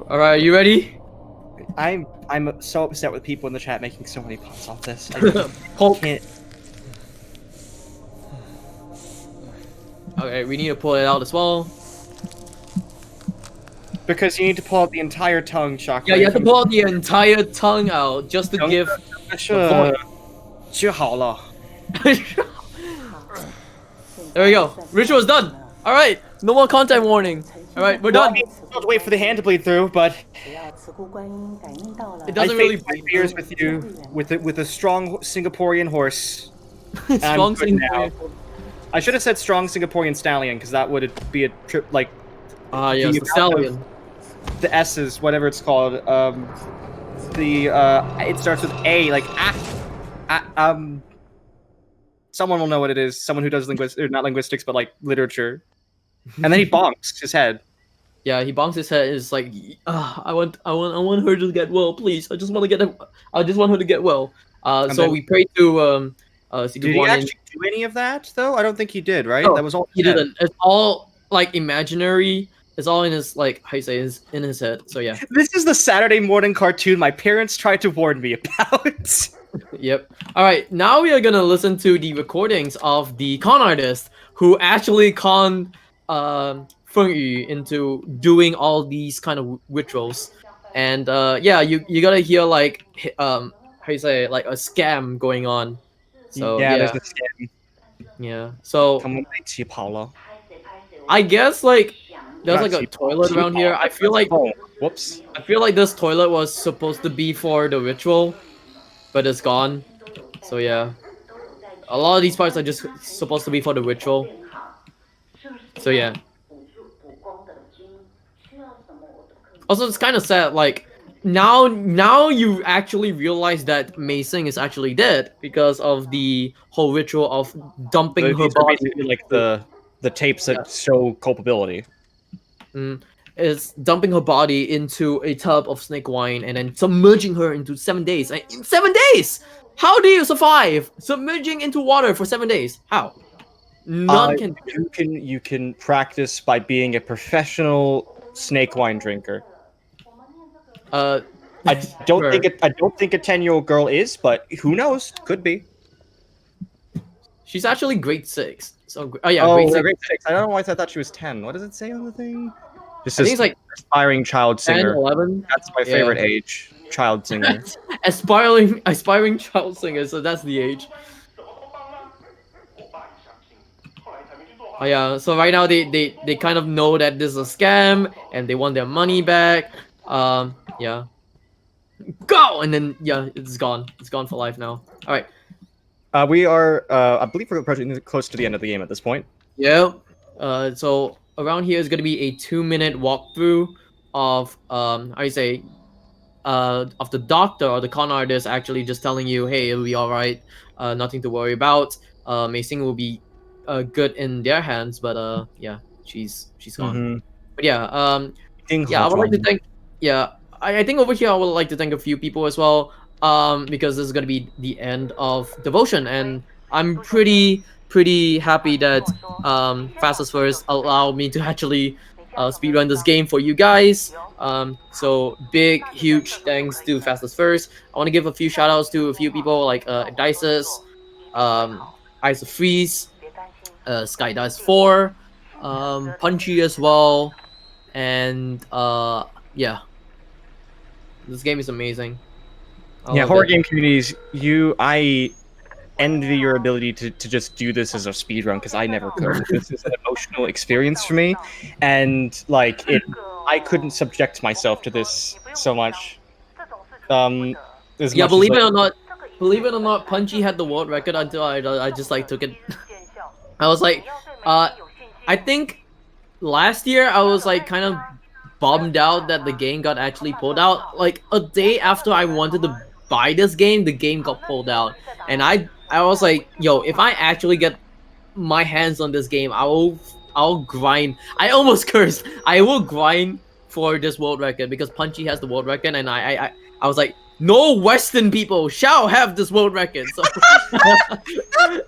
All right, you ready?
I'm so upset with people in the chat making so many puns off this. I
Poke.
can't.
Okay, we need to pull it out as well.
Because you need to pull out the entire tongue, Shockwave.
Yeah, you have to pull out the entire tongue out just to give.
Juh0rse.
There we go. Ritual is done. All right, no more content warning. All right, we're done.
I have to wait for the hand to bleed through, but
It
I
doesn't really
face my fears with you, with a strong Singaporean horse.
strong
good now.
Singaporean.
I should have said strong Singaporean stallion, because that would be a trip like.
Yes, the stallion.
The S's, whatever it's called. It starts with A, like someone will know what it is. Someone who does not linguistics, but like literature. And then he bonks his head.
Yeah, he bonks his head. Is like, I want her to get well, please. I just want her to get well. So
then,
we pray to
did he actually do any of that though? I don't think he did. Right?
No,
that was all
he didn't. It's all like imaginary. It's all in his like how you say in his head. So yeah.
This is the Saturday morning cartoon my parents tried to warn me about.
Yep. All right. Now we are gonna listen to the recordings of the con artist who actually conned Feng Yu into doing all these kind of rituals, and yeah, you gotta hear like how you say like a scam going on. So
yeah, there's the scam.
yeah. So
他们被气跑了.
I guess like there's like a
那
toilet around here.
Whoops.
I feel like this toilet was supposed to be for the ritual, but it's gone. So yeah, a lot of these parts are just supposed to be for the ritual. So yeah. Also, it's kind of sad. Like now you actually realize that Mei Sing is actually dead because of the whole ritual of dumping her
These are
body.
basically like the tapes that show culpability.
Is dumping her body into a tub of snake wine and then submerging her into 7 days. In 7 days, how do you survive submerging into water for 7 days? How? None can.
You can practice by being a professional snake wine drinker.
Uh,
I don't
sure.
think I don't think a 10-year-old girl is, but who knows? Could be.
She's actually grade 6. So oh yeah,
Oh,
grade 6.
grade 6. I don't know why I thought she was 10. What does it say on the thing? This
I think
is
it's like
aspiring child
10,
singer.
11.
That's my favorite age. Child singer.
aspiring child singer. So that's the age. Oh yeah. So right now they kind of know that this is a scam and they want their money back. Yeah. Go, and then yeah, it's gone. It's gone for life now. All right.
We are, I believe we're approaching close to the end of the game at this point.
Yeah. So around here is gonna be a 2-minute walkthrough of how you say, of the doctor or the con artist actually just telling you, hey, it'll be all right. Nothing to worry about. Mei Sing will be good in their hands, but yeah, she's gone.
Mm-hmm.
But yeah, yeah, I would like to thank. Yeah, I think over here I would like to thank a few people as well. Because this is gonna be the end of devotion, and I'm pretty happy that Fastest First allowed me to actually speedrun this game for you guys. So big, huge thanks to Fastest First. I want to give a few shout outs to a few people like Dices, Ice of Freeze, Skydice 4, Punchy as well, and yeah, this game is amazing.
Yeah, horror game communities, I envy your ability to just do this as a speedrun, because I never could. This is an emotional experience for me, and like I couldn't subject myself to this so much. As
Yeah,
much
believe
as,
it or not, Punchy had the world record until I just like took it. I was like, I think last year I was like kind of bummed out that the game got actually pulled out. Like a day after I wanted to buy this game, the game got pulled out, and I was like, yo, if I actually get my hands on this game, I'll grind. I almost cursed. I will grind for this world record because Punchy has the world record, and I was like, no Western people shall have this world record. So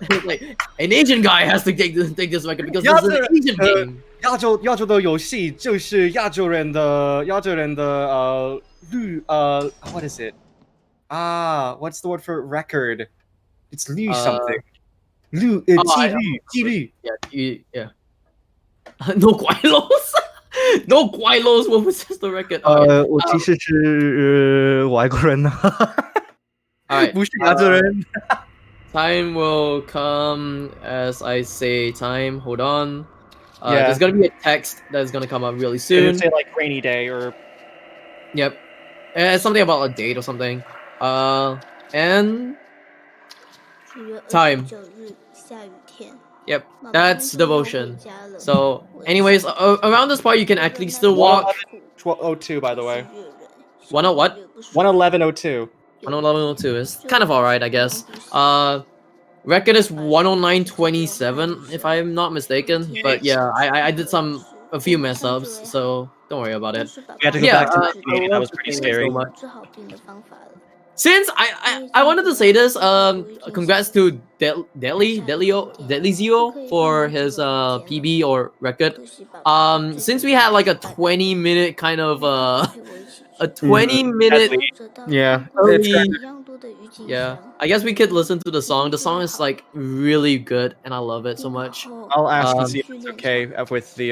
it's like an Asian guy has to take this record because this is an Asian game.
亚洲的游戏就是亚洲人的what is it? What's the word for record? It's 律 something. 纪律.
Yeah. No Guailos. No Guailos. What was just the record?
我其实是外国人呢。
Alright.
不是亚洲人。
Time will come as I say time. Hold on.
Yeah.
There's gonna be a text that's gonna come up really soon.
It'd say like rainy day or.
Yep. Something about a date or something. And time. Yep, that's devotion. So, anyways, around this part you can actually still walk.
111.02, by the way.
10 what?
111.02.
111.02 is kind of alright, I guess. Record is 109.27, if I'm not mistaken. But yeah, I did a few mess ups, so don't worry about it.
We had to go back to 1980. That was pretty scary.
Since I wanted to say this, congrats to Delizio for his PB or record. Since we had like a 20-minute kind of a 20-minute
yeah
yeah, I guess we could listen to the song. The song is like really good and I love it so much.
I'll ask and see if it's okay with the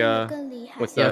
Yeah,